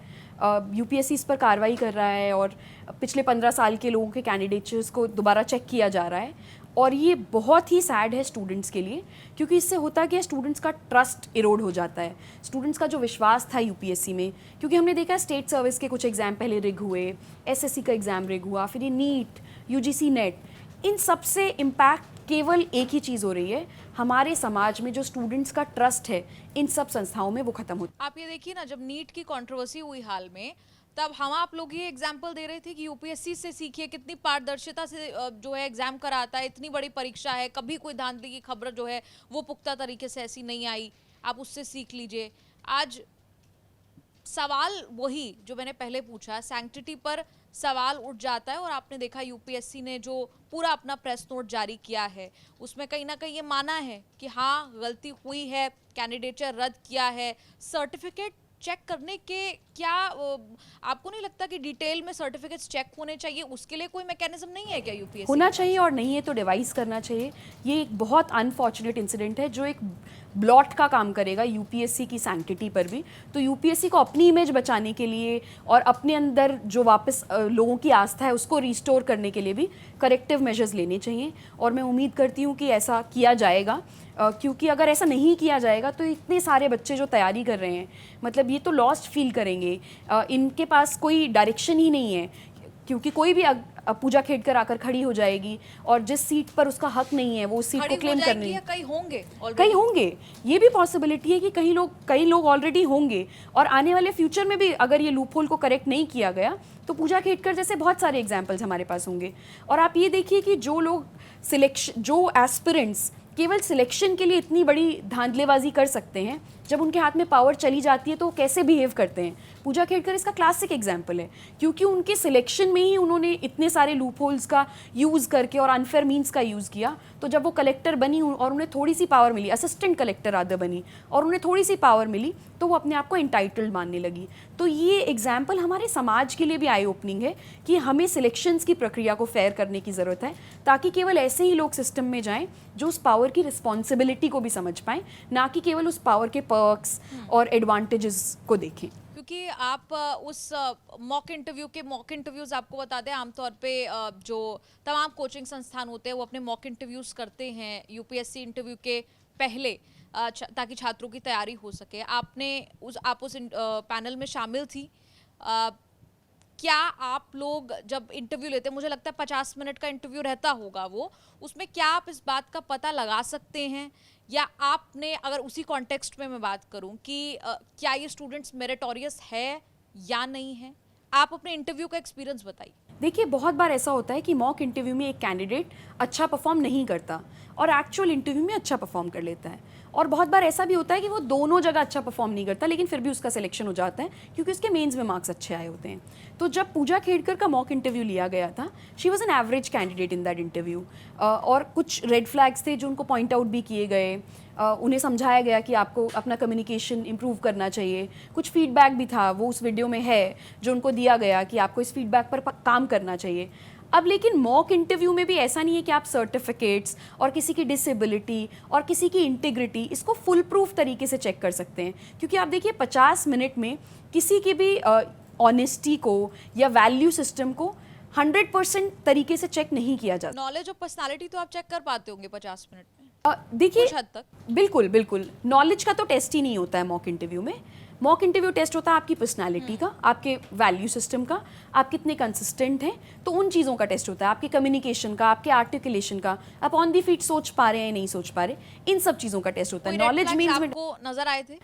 यूपीएससी इस पर कार्रवाई कर रहा है और पिछले 15 साल के लोगों के कैंडिडेट्स को दोबारा चेक किया जा रहा है, और ये बहुत ही सैड है स्टूडेंट्स के लिए, क्योंकि इससे होता क्या है, स्टूडेंट्स का ट्रस्ट इरोड हो जाता है, स्टूडेंट्स का जो विश्वास था यूपीएससी में। क्योंकि हमने देखा स्टेट सर्विस के कुछ एग्ज़ाम पहले रिग हुए, एसएससी का एग्ज़ाम रिग हुआ, फिर ये नीट, यूजीसी नेट, इन सब से इम्पैक्ट केवल एक ही चीज़ हो रही है, हमारे समाज में जो स्टूडेंट्स का ट्रस्ट है इन सब संस्थाओं में वो खत्म होता है। आप ये देखिए ना, जब नीट की कंट्रोवर्सी हुई हाल में, तब हम आप लोग ये एग्जाम्पल दे रहे थे कि यूपीएससी से सीखिए, कितनी पारदर्शिता से जो है एग्जाम कराता है, इतनी बड़ी परीक्षा है, कभी कोई धांधली की खबर जो है वो पुख्ता तरीके से ऐसी नहीं आई, आप उससे सीख लीजिए। आज सवाल वही जो मैंने पहले पूछा, सैंक्टिटी पर सवाल उठ जाता है। और आपने देखा यूपीएससी ने जो पूरा अपना प्रेस नोट जारी किया है उसमें कहीं ना कहीं ये माना है कि हाँ गलती हुई है, कैंडिडेचर रद्द किया है। सर्टिफिकेट चेक करने के क्या आपको नहीं लगता कि डिटेल में सर्टिफिकेट्स चेक होने चाहिए, उसके लिए कोई मैकेनिज्म नहीं है क्या यूपीएससी? होना चाहिए, और नहीं है तो डिवाइस करना चाहिए। ये एक बहुत अनफॉर्चुनेट इंसिडेंट है जो एक ब्लॉट का काम करेगा यूपीएससी की सैंक्टिटी पर भी। तो यूपीएससी को अपनी इमेज बचाने के लिए और अपने अंदर जो वापस लोगों की आस्था है उसको रिस्टोर करने के लिए भी करेक्टिव मेजर्स लेने चाहिए, और मैं उम्मीद करती हूँ कि ऐसा किया जाएगा। क्योंकि अगर ऐसा नहीं किया जाएगा तो इतने सारे बच्चे जो तैयारी कर रहे हैं, मतलब ये तो लॉस्ट फील करेंगे। इनके पास कोई डायरेक्शन ही नहीं है, क्योंकि कोई भी पूजा खेड़कर आकर खड़ी हो जाएगी और जिस सीट पर उसका हक नहीं है वो उस सीट को क्लेम करने, कई होंगे कई होंगे, ये भी पॉसिबिलिटी है कि कई लोग ऑलरेडी होंगे। और आने वाले फ्यूचर में भी अगर ये लूप होल को करेक्ट नहीं किया गया तो पूजा खेड़कर जैसे बहुत सारे एग्जाम्पल्स हमारे पास होंगे। और आप ये देखिए कि जो लोग जो एस्पिरेंट्स केवल सिलेक्शन के लिए इतनी बड़ी धांधलेबाजी कर सकते हैं, जब उनके हाथ में पावर चली जाती है तो वो कैसे बिहेव करते हैं। पूजा खेड़कर इसका क्लासिक एग्जाम्पल है, क्योंकि उनके सिलेक्शन में ही उन्होंने इतने सारे लूप होल्स का यूज़ करके और अनफेयर मीन्स का यूज़ किया। तो जब वो कलेक्टर बनी और उन्हें थोड़ी सी पावर मिली, असिस्टेंट कलेक्टर आदि बनी और उन्हें थोड़ी सी पावर मिली, तो वो अपने आप को एंटाइटल्ड मानने लगी। तो ये एग्जाम्पल हमारे समाज के लिए भी आई ओपनिंग है कि हमें सिलेक्शंस की प्रक्रिया को फेयर करने की ज़रूरत है, ताकि केवल ऐसे ही लोग सिस्टम में जाएं जो उस पावर की रिस्पॉन्सिबिलिटी को भी समझ पाएं, ना कि केवल उस पावर के पर्क्स और एडवांटेजेस को देखें। क्योंकि आप उस मॉक इंटरव्यूज आपको बता दें, आमतौर पे जो तमाम कोचिंग संस्थान होते हैं वो अपने मॉक इंटरव्यूज करते हैं यूपीएससी इंटरव्यू के पहले, ताकि छात्रों की तैयारी हो सके। आप उस पैनल में शामिल थी। क्या आप लोग जब इंटरव्यू लेते हैं, मुझे लगता है 50 मिनट का इंटरव्यू रहता होगा वो, उसमें क्या आप इस बात का पता लगा सकते हैं, या आपने, अगर उसी कॉन्टेक्स्ट में मैं बात करूं कि क्या ये स्टूडेंट्स मेरिटोरियस है या नहीं है, आप अपने इंटरव्यू का एक्सपीरियंस बताइए। देखिए, बहुत बार ऐसा होता है कि मॉक इंटरव्यू में एक कैंडिडेट अच्छा परफॉर्म नहीं करता और एक्चुअल इंटरव्यू में अच्छा परफॉर्म कर लेता है, और बहुत बार ऐसा भी होता है कि वो दोनों जगह अच्छा परफॉर्म नहीं करता लेकिन फिर भी उसका सिलेक्शन हो जाता है क्योंकि उसके मेंस में मार्क्स अच्छे आए होते हैं। तो जब पूजा खेड़कर का मॉक इंटरव्यू लिया गया था, she was an average candidate in that interview, और कुछ रेड फ्लैग्स थे जो उनको पॉइंट आउट भी किए गए। उन्हें समझाया गया कि आपको अपना कम्युनिकेशन इम्प्रूव करना चाहिए। कुछ फीडबैक भी था, वो उस वीडियो में है, जो उनको दिया गया कि आपको इस फीडबैक पर काम करना चाहिए। अब लेकिन मॉक इंटरव्यू में भी ऐसा नहीं है कि आप सर्टिफिकेट्स और किसी की डिसेबिलिटी और किसी की इंटीग्रिटी इसको फुल प्रूफ तरीके से चेक कर सकते हैं, क्योंकि आप देखिए 50 मिनट में किसी की भी ऑनेस्टी को या वैल्यू सिस्टम को 100% तरीके से चेक नहीं किया जाता। नॉलेज और पर्सनालिटी तो आप चेक कर पाते होंगे 50 मिनट में देखिए, कुछ हद तक। बिल्कुल बिल्कुल, नॉलेज का तो टेस्ट ही नहीं होता है मॉक इंटरव्यू में। मॉक इंटरव्यू टेस्ट होता है आपकी पर्सनालिटी का, आपके वैल्यू सिस्टम का, आप कितने कंसिस्टेंट हैं, तो उन चीज़ों का टेस्ट होता है, आपके कम्युनिकेशन का, आपके आर्टिकुलेशन का, आप ऑन दी फीट सोच पा रहे हैं नहीं सोच पा रहे, इन सब चीज़ों का टेस्ट होता है। नॉलेज मीन्स आपको नजर आए थे?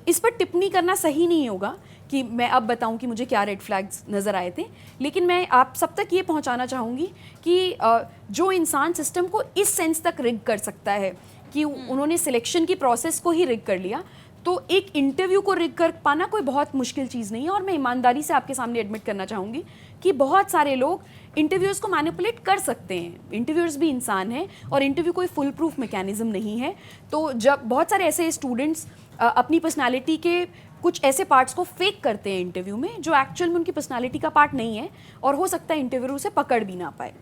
इस पर टिप्पणी करना सही नहीं होगा कि मैं अब बताऊं कि मुझे क्या रेड फ्लैग्स नज़र आए थे, लेकिन मैं आप सब तक ये पहुंचाना चाहूँगी कि जो इंसान सिस्टम को इस सेंस तक रिग कर सकता है कि उन्होंने सिलेक्शन की प्रोसेस को ही रिग कर लिया, तो एक इंटरव्यू को रिग कर पाना कोई बहुत मुश्किल चीज़ नहीं है। और मैं ईमानदारी से आपके सामने एडमिट करना चाहूँगी कि बहुत सारे लोग इंटरव्यूज़ को मैनिपुलेट कर सकते हैं। इंटरव्यूअर्स भी इंसान हैं और इंटरव्यू कोई फुल प्रूफ मैकेनिज्म नहीं है। तो जब बहुत सारे ऐसे स्टूडेंट्स अपनी पर्सनालिटी के कुछ ऐसे पार्ट्स को फेक करते हैं इंटरव्यू में, जो एक्चुअल में उनकी पर्सनालिटी का पार्ट नहीं है, और हो सकता है इंटरव्यू उसे पकड़ भी ना पाए।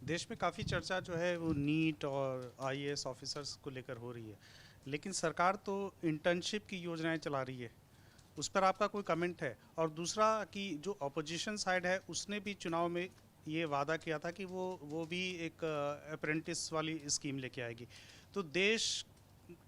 देश में काफ़ी चर्चा जो है वो नीट और आईएएस ऑफिसर्स को लेकर हो रही है, लेकिन सरकार तो इंटर्नशिप की योजनाएं चला रही है, उस पर आपका कोई कमेंट है? और दूसरा कि जो अपोजिशन साइड है उसने भी चुनाव में ये वादा किया था कि वो भी एक अप्रेंटिस वाली स्कीम लेके आएगी। तो देश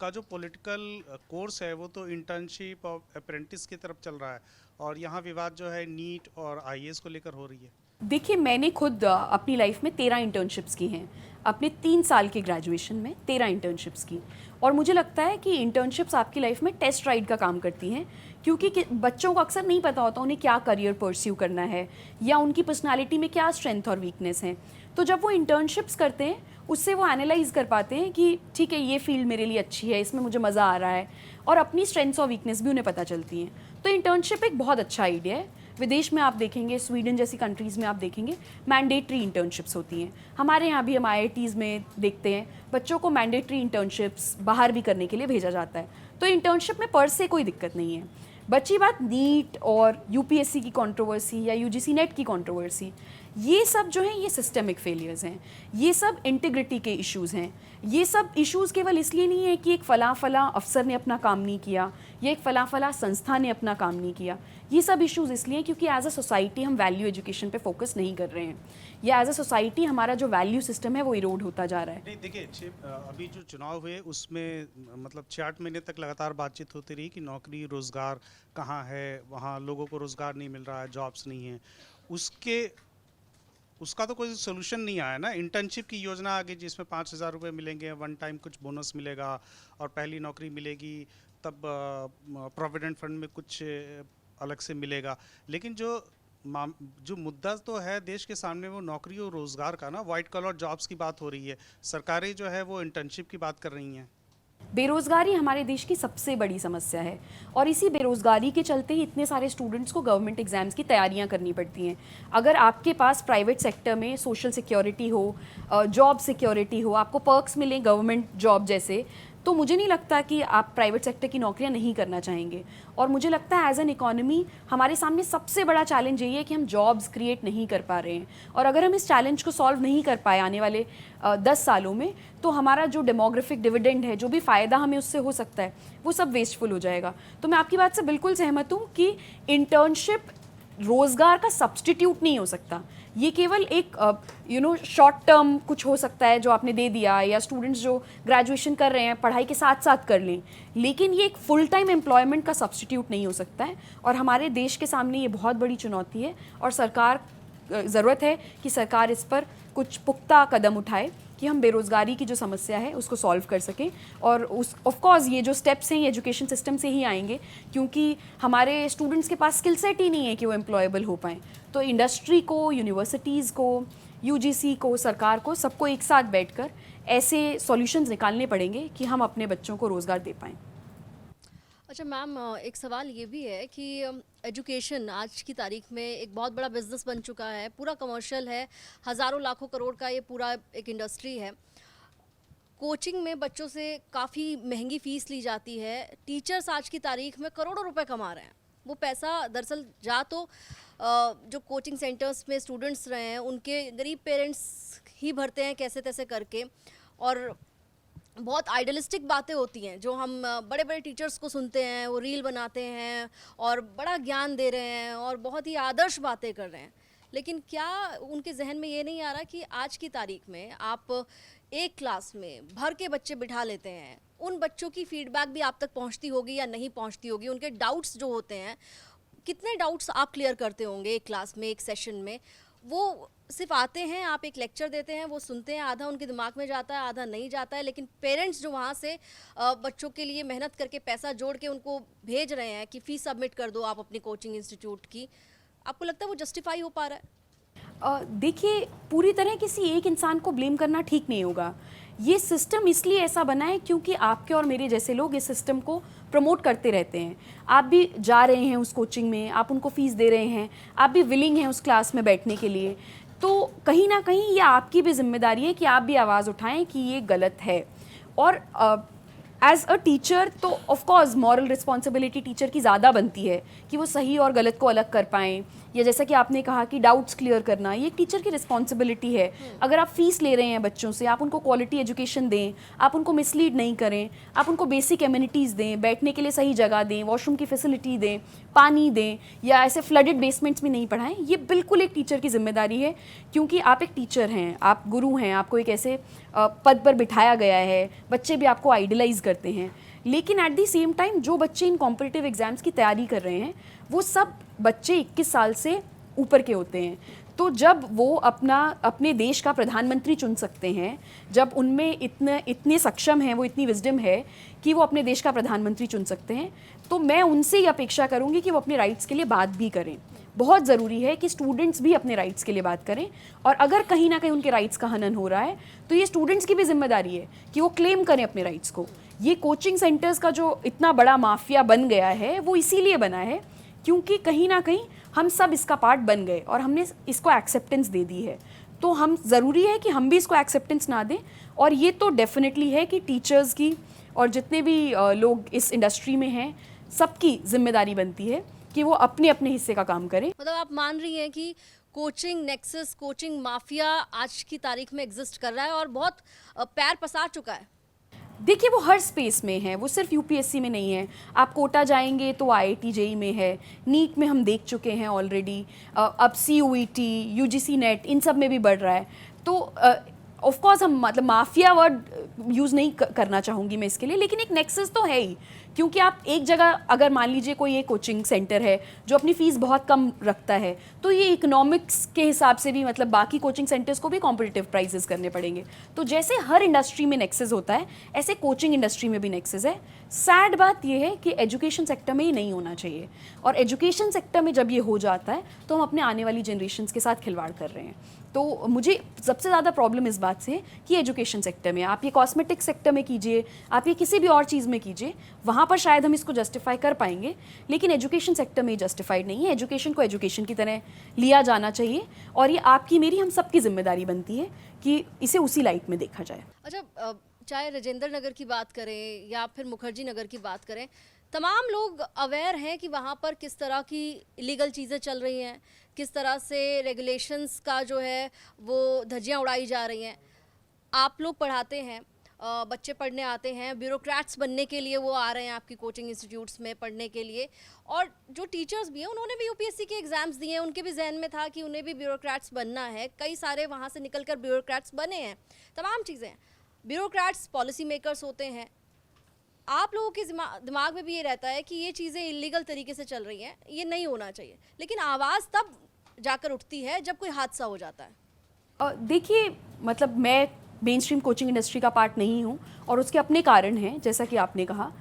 का जो पॉलिटिकल कोर्स है वो तो इंटर्नशिप और अप्रेंटिस की तरफ चल रहा है, और यहाँ विवाद जो है नीट और आईएएस को लेकर हो रही है। देखिए, मैंने खुद अपनी लाइफ में 13 इंटर्नशिप्स की हैं, अपने 3 साल के ग्रेजुएशन में 13 इंटर्नशिप्स की, और मुझे लगता है कि इंटर्नशिप्स आपकी लाइफ में टेस्ट राइड का काम करती हैं, क्योंकि बच्चों को अक्सर नहीं पता होता उन्हें क्या करियर परस्यू करना है या उनकी पर्सनालिटी में क्या स्ट्रेंथ और वीकनेस है। तो जब वो इंटर्नशिप्स करते हैं उससे वो एनालाइज कर पाते हैं कि ठीक है, ये फील्ड मेरे लिए अच्छी है, इसमें मुझे मज़ा आ रहा है, और अपनी स्ट्रेंथ्स और वीकनेस भी उन्हें पता चलती हैं। तो इंटर्नशिप एक बहुत अच्छा आइडिया है। विदेश में आप देखेंगे, स्वीडन जैसी कंट्रीज़ में आप देखेंगे मैंडेटरी इंटर्नशिप्स होती हैं। हमारे यहाँ भी हम IITs में देखते हैं बच्चों को मैंडेटरी इंटर्नशिप्स बाहर भी करने के लिए भेजा जाता है। तो इंटर्नशिप में पर से कोई दिक्कत नहीं है। बची बात नीट और UPSC की कंट्रोवर्सी या UGC नेट की कंट्रोवर्सी, ये सब जो है ये सिस्टेमिक फेलियर्स हैं, ये सब इंटीग्रिटी के इश्यूज़ हैं। ये सब इश्यूज़ केवल इसलिए नहीं है कि एक फला अफसर ने अपना काम नहीं किया या एक फला संस्था ने अपना काम नहीं किया। ये सब इश्यूज़ इसलिए क्योंकि एज अ सोसाइटी हम वैल्यू एजुकेशन पे फोकस नहीं कर रहे हैं, या एज अ सोसाइटी हमारा जो वैल्यू सिस्टम है वो इरोड होता जा रहा है। नहीं देखिए, अभी जो चुनाव हुए उसमें मतलब 6-8 महीने तक लगातार बातचीत होती रही कि नौकरी रोज़गार कहाँ है, वहाँ लोगों को रोज़गार नहीं मिल रहा है, जॉब्स नहीं है। उसका तो कोई सोल्यूशन नहीं आया ना। इंटर्नशिप की योजना आ गई जिसमें 5,000 रुपये मिलेंगे, वन टाइम कुछ बोनस मिलेगा और पहली नौकरी मिलेगी तब प्रोविडेंट फंड में कुछ अलग से मिलेगा। लेकिन जो मुद्दा तो है देश के सामने वो नौकरी और रोज़गार का ना, वाइट कॉलर जॉब्स की बात हो रही है। सरकारें जो है वो इंटर्नशिप की बात कर रही हैं। बेरोज़गारी हमारे देश की सबसे बड़ी समस्या है और इसी बेरोज़गारी के चलते ही इतने सारे स्टूडेंट्स को गवर्नमेंट एग्ज़ाम्स की तैयारियां करनी पड़ती हैं। अगर आपके पास प्राइवेट सेक्टर में सोशल सिक्योरिटी हो, जॉब सिक्योरिटी हो, आपको पर्क्स मिलें गवर्नमेंट जॉब जैसे, तो मुझे नहीं लगता कि आप प्राइवेट सेक्टर की नौकरियां नहीं करना चाहेंगे। और मुझे लगता है एज एन इकोनॉमी हमारे सामने सबसे बड़ा चैलेंज यही है कि हम जॉब्स क्रिएट नहीं कर पा रहे हैं। और अगर हम इस चैलेंज को सॉल्व नहीं कर पाए आने वाले 10 सालों में, तो हमारा जो डेमोग्राफिक डिविडेंड है, जो भी फ़ायदा हमें उससे हो सकता है, वो सब वेस्टफुल हो जाएगा। तो मैं आपकी बात से बिल्कुल सहमत हूँ कि इंटर्नशिप रोज़गार का सब्स्टिट्यूट नहीं हो सकता। ये केवल एक शॉर्ट टर्म कुछ हो सकता है जो आपने दे दिया, या स्टूडेंट्स जो ग्रेजुएशन कर रहे हैं पढ़ाई के साथ साथ कर लें, लेकिन ये एक फुल टाइम एम्प्लॉयमेंट का सब्स्टिट्यूट नहीं हो सकता है। और हमारे देश के सामने ये बहुत बड़ी चुनौती है और ज़रूरत है कि सरकार इस पर कुछ पुख्ता कदम उठाए कि हम बेरोज़गारी की जो समस्या है उसको सॉल्व कर सकें। और ऑफ कोर्स ये जो स्टेप्स हैं ये एजुकेशन सिस्टम से ही आएंगे, क्योंकि हमारे स्टूडेंट्स के पास स्किल सेट ही नहीं है कि वो एम्प्लॉयबल हो पाएँ। तो इंडस्ट्री को, यूनिवर्सिटीज़ को, UGC को, सरकार को, सबको एक साथ बैठकर ऐसे सॉल्यूशंस निकालने पड़ेंगे कि हम अपने बच्चों को रोज़गार दे पाएँ। अच्छा मैम, एक सवाल ये भी है कि एजुकेशन आज की तारीख में एक बहुत बड़ा बिजनेस बन चुका है, पूरा कमर्शियल है, हज़ारों लाखों करोड़ का ये पूरा एक इंडस्ट्री है। कोचिंग में बच्चों से काफ़ी महंगी फ़ीस ली जाती है। टीचर्स आज की तारीख में करोड़ों रुपए कमा रहे हैं। वो पैसा दरअसल तो जो कोचिंग सेंटर्स में स्टूडेंट्स रहे हैं उनके गरीब पेरेंट्स ही भरते हैं कैसे तैसे करके। और बहुत आइडियलिस्टिक बातें होती हैं जो हम बड़े बड़े टीचर्स को सुनते हैं, वो रील बनाते हैं और बड़ा ज्ञान दे रहे हैं और बहुत ही आदर्श बातें कर रहे हैं। लेकिन क्या उनके जहन में ये नहीं आ रहा कि आज की तारीख में आप एक क्लास में भर के बच्चे बिठा लेते हैं, उन बच्चों की फीडबैक भी आप तक पहुंचती होगी या नहीं पहुंचती होगी? उनके डाउट्स जो होते हैं, कितने डाउट्स आप क्लियर करते होंगे एक क्लास में, एक सेशन में? वो सिर्फ आते हैं, आप एक लेक्चर देते हैं, वो सुनते हैं, आधा उनके दिमाग में जाता है, आधा नहीं जाता है। लेकिन पेरेंट्स जो वहाँ से बच्चों के लिए मेहनत करके पैसा जोड़ के उनको भेज रहे हैं कि फ़ीस सबमिट कर दो आप अपनी कोचिंग इंस्टीट्यूट की, आपको लगता है वो जस्टिफाई हो पा रहा है? देखिए, पूरी तरह किसी एक इंसान को ब्लेम करना ठीक नहीं होगा। ये सिस्टम इसलिए ऐसा बना है क्योंकि आपके और मेरे जैसे लोग इस सिस्टम को प्रमोट करते रहते हैं। आप भी जा रहे हैं उस कोचिंग में, आप उनको फ़ीस दे रहे हैं, आप भी विलिंग हैं उस क्लास में बैठने के लिए। तो कहीं ना कहीं ये आपकी भी जिम्मेदारी है कि आप भी आवाज़ उठाएं कि ये गलत है। और एज अ टीचर तो of course moral responsibility teacher की ज़्यादा बनती है कि वो सही और गलत को अलग कर पाएँ, या जैसा कि आपने कहा कि डाउट्स क्लियर करना, ये टीचर की रिस्पॉन्सिबिलिटी है। अगर आप फ़ीस ले रहे हैं बच्चों से, आप उनको क्वालिटी एजुकेशन दें, आप उनको मिसलीड नहीं करें, आप उनको बेसिक एमिनिटीज़ दें, बैठने के लिए सही जगह दें, वॉशरूम की फैसिलिटी दें, पानी दें, या ऐसे फ्लडेड बेसमेंट्स में नहीं पढ़ाएं। ये बिल्कुल एक टीचर की जिम्मेदारी है, क्योंकि आप एक टीचर हैं, आप गुरु हैं, आपको एक ऐसे पद पर बिठाया गया है, बच्चे भी आपको आइडलाइज़ करते हैं। लेकिन एट दी सेम टाइम जो बच्चे इन कॉम्पिटिटिव एग्ज़ाम्स की तैयारी कर रहे हैं वो सब बच्चे 21 साल से ऊपर के होते हैं। तो जब वो अपने देश का प्रधानमंत्री चुन सकते हैं, जब उनमें इतने सक्षम हैं, वो इतनी विजडम है कि वो अपने देश का प्रधानमंत्री चुन सकते हैं, तो मैं उनसे ही अपेक्षा करूँगी कि वो अपने राइट्स के लिए बात भी करें। बहुत ज़रूरी है कि स्टूडेंट्स भी अपने राइट्स के लिए बात करें, और अगर कहीं ना कहीं उनके राइट्स का हनन हो रहा है तो ये स्टूडेंट्स की भी जिम्मेदारी है कि वो क्लेम करें अपने राइट्स को। ये कोचिंग सेंटर्स का जो इतना बड़ा माफिया बन गया है वो इसीलिए बना है क्योंकि कहीं ना कहीं हम सब इसका पार्ट बन गए और हमने इसको एक्सेप्टेंस दे दी है। तो हम ज़रूरी है कि हम भी इसको एक्सेप्टेंस ना दें, और ये तो डेफिनेटली है कि टीचर्स की और जितने भी लोग इस इंडस्ट्री में हैं सबकी जिम्मेदारी बनती है कि वो अपने अपने हिस्से का काम करें। मतलब आप मान रही हैं कि कोचिंग नेक्सस, कोचिंग माफिया आज की तारीख में एग्जिस्ट कर रहा है और बहुत पैर पसार चुका है। देखिए वो हर स्पेस में है, वो सिर्फ यूपीएससी में नहीं है। आप कोटा जाएंगे तो आईआईटी जेई में है, नीट में हम देख चुके हैं ऑलरेडी, अब सीयूईटी, यूजीसी नेट, इन सब में भी बढ़ रहा है। तो ऑफ कोर्स हम मतलब माफिया वर्ड यूज़ नहीं करना चाहूँगी मैं इसके लिए, लेकिन एक नेक्सस तो है ही, क्योंकि आप एक जगह अगर मान लीजिए कोई एक कोचिंग सेंटर है जो अपनी फ़ीस बहुत कम रखता है, तो ये इकोनॉमिक्स के हिसाब से भी मतलब बाकी कोचिंग सेंटर्स को भी कॉम्पिटिटिव प्राइसेस करने पड़ेंगे। तो जैसे हर इंडस्ट्री में नेक्सस होता है, ऐसे कोचिंग इंडस्ट्री में भी नेक्सस है। सैड बात ये है कि एजुकेशन सेक्टर में ये नहीं होना चाहिए, और एजुकेशन सेक्टर में जब ये हो जाता है तो हम अपने आने वाली जनरेशन्स के साथ खिलवाड़ कर रहे हैं। तो मुझे सबसे ज़्यादा प्रॉब्लम इस बात से है कि एजुकेशन सेक्टर में, आप ये कॉस्मेटिक सेक्टर में कीजिए, आप ये किसी भी और चीज़ में कीजिए, वहाँ पर शायद हम इसको जस्टिफाई कर पाएंगे, लेकिन एजुकेशन सेक्टर में जस्टिफाइड नहीं है। एजुकेशन को एजुकेशन की तरह लिया जाना चाहिए, और ये आपकी मेरी हम सबकी जिम्मेदारी बनती है कि इसे उसी लाइट में देखा जाए। अच्छा, चाहे राजेंद्र नगर की बात करें या फिर मुखर्जी नगर की बात करें, तमाम लोग अवेयर हैं कि वहाँ पर किस तरह की इलीगल चीज़ें चल रही हैं, किस तरह से रेगुलेशंस का जो है वो धज्जियाँ उड़ाई जा रही हैं। आप लोग पढ़ाते हैं, बच्चे पढ़ने आते हैं, ब्यूरोक्रेट्स बनने के लिए वो आ रहे हैं आपकी कोचिंग इंस्टीट्यूट्स में पढ़ने के लिए, और जो टीचर्स भी हैं उन्होंने भी यूपीएससी के एग्ज़ाम्स दिए हैं, उनके भी जहन में था कि उन्हें भी ब्यूरोक्रेट्स बनना है। कई सारे वहाँ से निकलकर ब्यूरोक्रेट्स बने हैं। तमाम चीज़ें, ब्यूरोक्रेट्स पॉलिसी मेकर्स होते हैं। आप लोगों के दिमाग में भी ये रहता है कि ये चीज़ें इलीगल तरीके से चल रही हैं, ये नहीं होना चाहिए, लेकिन आवाज़ तब जाकर उठती है जब कोई हादसा हो जाता है। देखिए मतलब मैं मेन स्ट्रीम कोचिंग इंडस्ट्री का पार्ट नहीं हूँ, और उसके अपने कारण हैं, जैसा कि आपने कहा।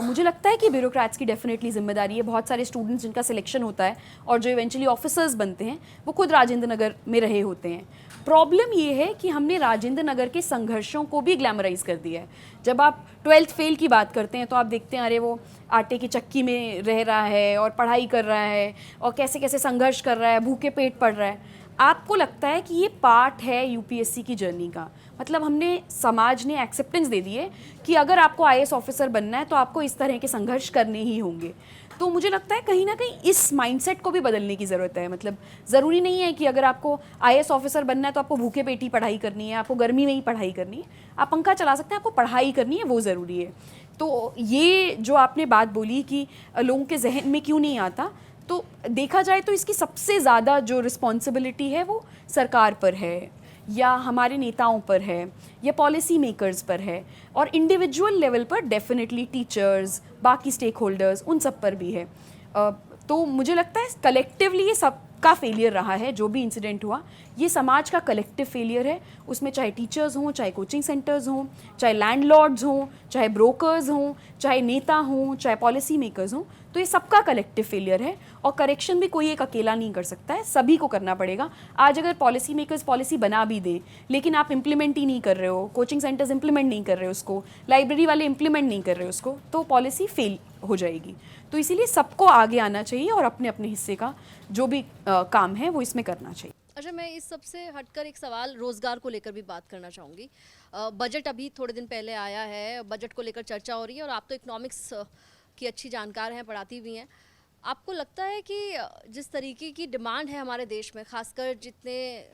मुझे लगता है कि ब्यूरोक्रेट्स की डेफिनेटली जिम्मेदारी है। बहुत सारे स्टूडेंट्स जिनका सिलेक्शन होता है और जो इवेंचुअली ऑफिसर्स बनते हैं वो खुद राजेंद्र नगर में रहे होते हैं। प्रॉब्लम ये है कि हमने राजेंद्र नगर के संघर्षों को भी ग्लैमराइज कर दिया है। जब आप 12th फेल की बात करते हैं तो आप देखते हैं अरे वो आटे की चक्की में रह रहा है और पढ़ाई कर रहा है और कैसे कैसे संघर्ष कर रहा है, भूखे पेट पढ़ रहा है। आपको लगता है कि ये पार्ट है यूपीएससी की जर्नी का, मतलब हमने समाज ने एक्सेप्टेंस दे दी है कि अगर आपको आईएएस ऑफिसर बनना है तो आपको इस तरह के संघर्ष करने ही होंगे। तो मुझे लगता है कहीं ना कहीं इस माइंडसेट को भी बदलने की ज़रूरत है। मतलब ज़रूरी नहीं है कि अगर आपको आईएएस ऑफिसर बनना है तो आपको भूखे पेट ही पढ़ाई करनी है, आपको गर्मी में ही पढ़ाई करनी है, आप पंखा चला सकते हैं, आपको पढ़ाई करनी है, वो ज़रूरी है। तो ये जो आपने बात बोली कि लोगों के जहन में क्यों नहीं आता, तो देखा जाए तो इसकी सबसे ज़्यादा जो रिस्पॉन्सिबिलिटी है वो सरकार पर है, या हमारे नेताओं पर है, या पॉलिसी मेकर्स पर है, और इंडिविजुअल लेवल पर डेफिनेटली टीचर्स, बाकी स्टेक होल्डर्स, उन सब पर भी है। तो मुझे लगता है कलेक्टिवली ये सबका फेलियर रहा है। जो भी इंसिडेंट हुआ ये समाज का कलेक्टिव फेलियर है। उसमें चाहे टीचर्स हों, चाहे कोचिंग सेंटर्स हों, चाहे लैंडलॉर्ड्स हों, चाहे ब्रोकर्स हों, चाहे नेता हों, चाहे पॉलिसी मेकर्स हों, तो ये सबका कलेक्टिव फेलियर है। और करेक्शन भी कोई एक अकेला नहीं कर सकता है, सभी को करना पड़ेगा। आज अगर पॉलिसी मेकर्स पॉलिसी बना भी दें लेकिन आप इम्प्लीमेंट ही नहीं कर रहे हो, कोचिंग सेंटर्स इम्प्लीमेंट नहीं कर रहे हो उसको, लाइब्रेरी वाले इम्प्लीमेंट नहीं कर रहे हो उसको, तो पॉलिसी फेल हो जाएगी। तो इसीलिए सबको आगे आना चाहिए और अपने अपने हिस्से का जो भी काम है वो इसमें करना चाहिए। अच्छा, मैं इस सब से हटकर एक सवाल रोज़गार को लेकर भी बात करना चाहूँगी। बजट अभी थोड़े दिन पहले आया है, बजट को लेकर चर्चा हो रही है, और आप तो इकोनॉमिक्स की अच्छी जानकार हैं, पढ़ाती भी हैं। आपको लगता है कि जिस तरीके की डिमांड है हमारे देश में, खासकर जितने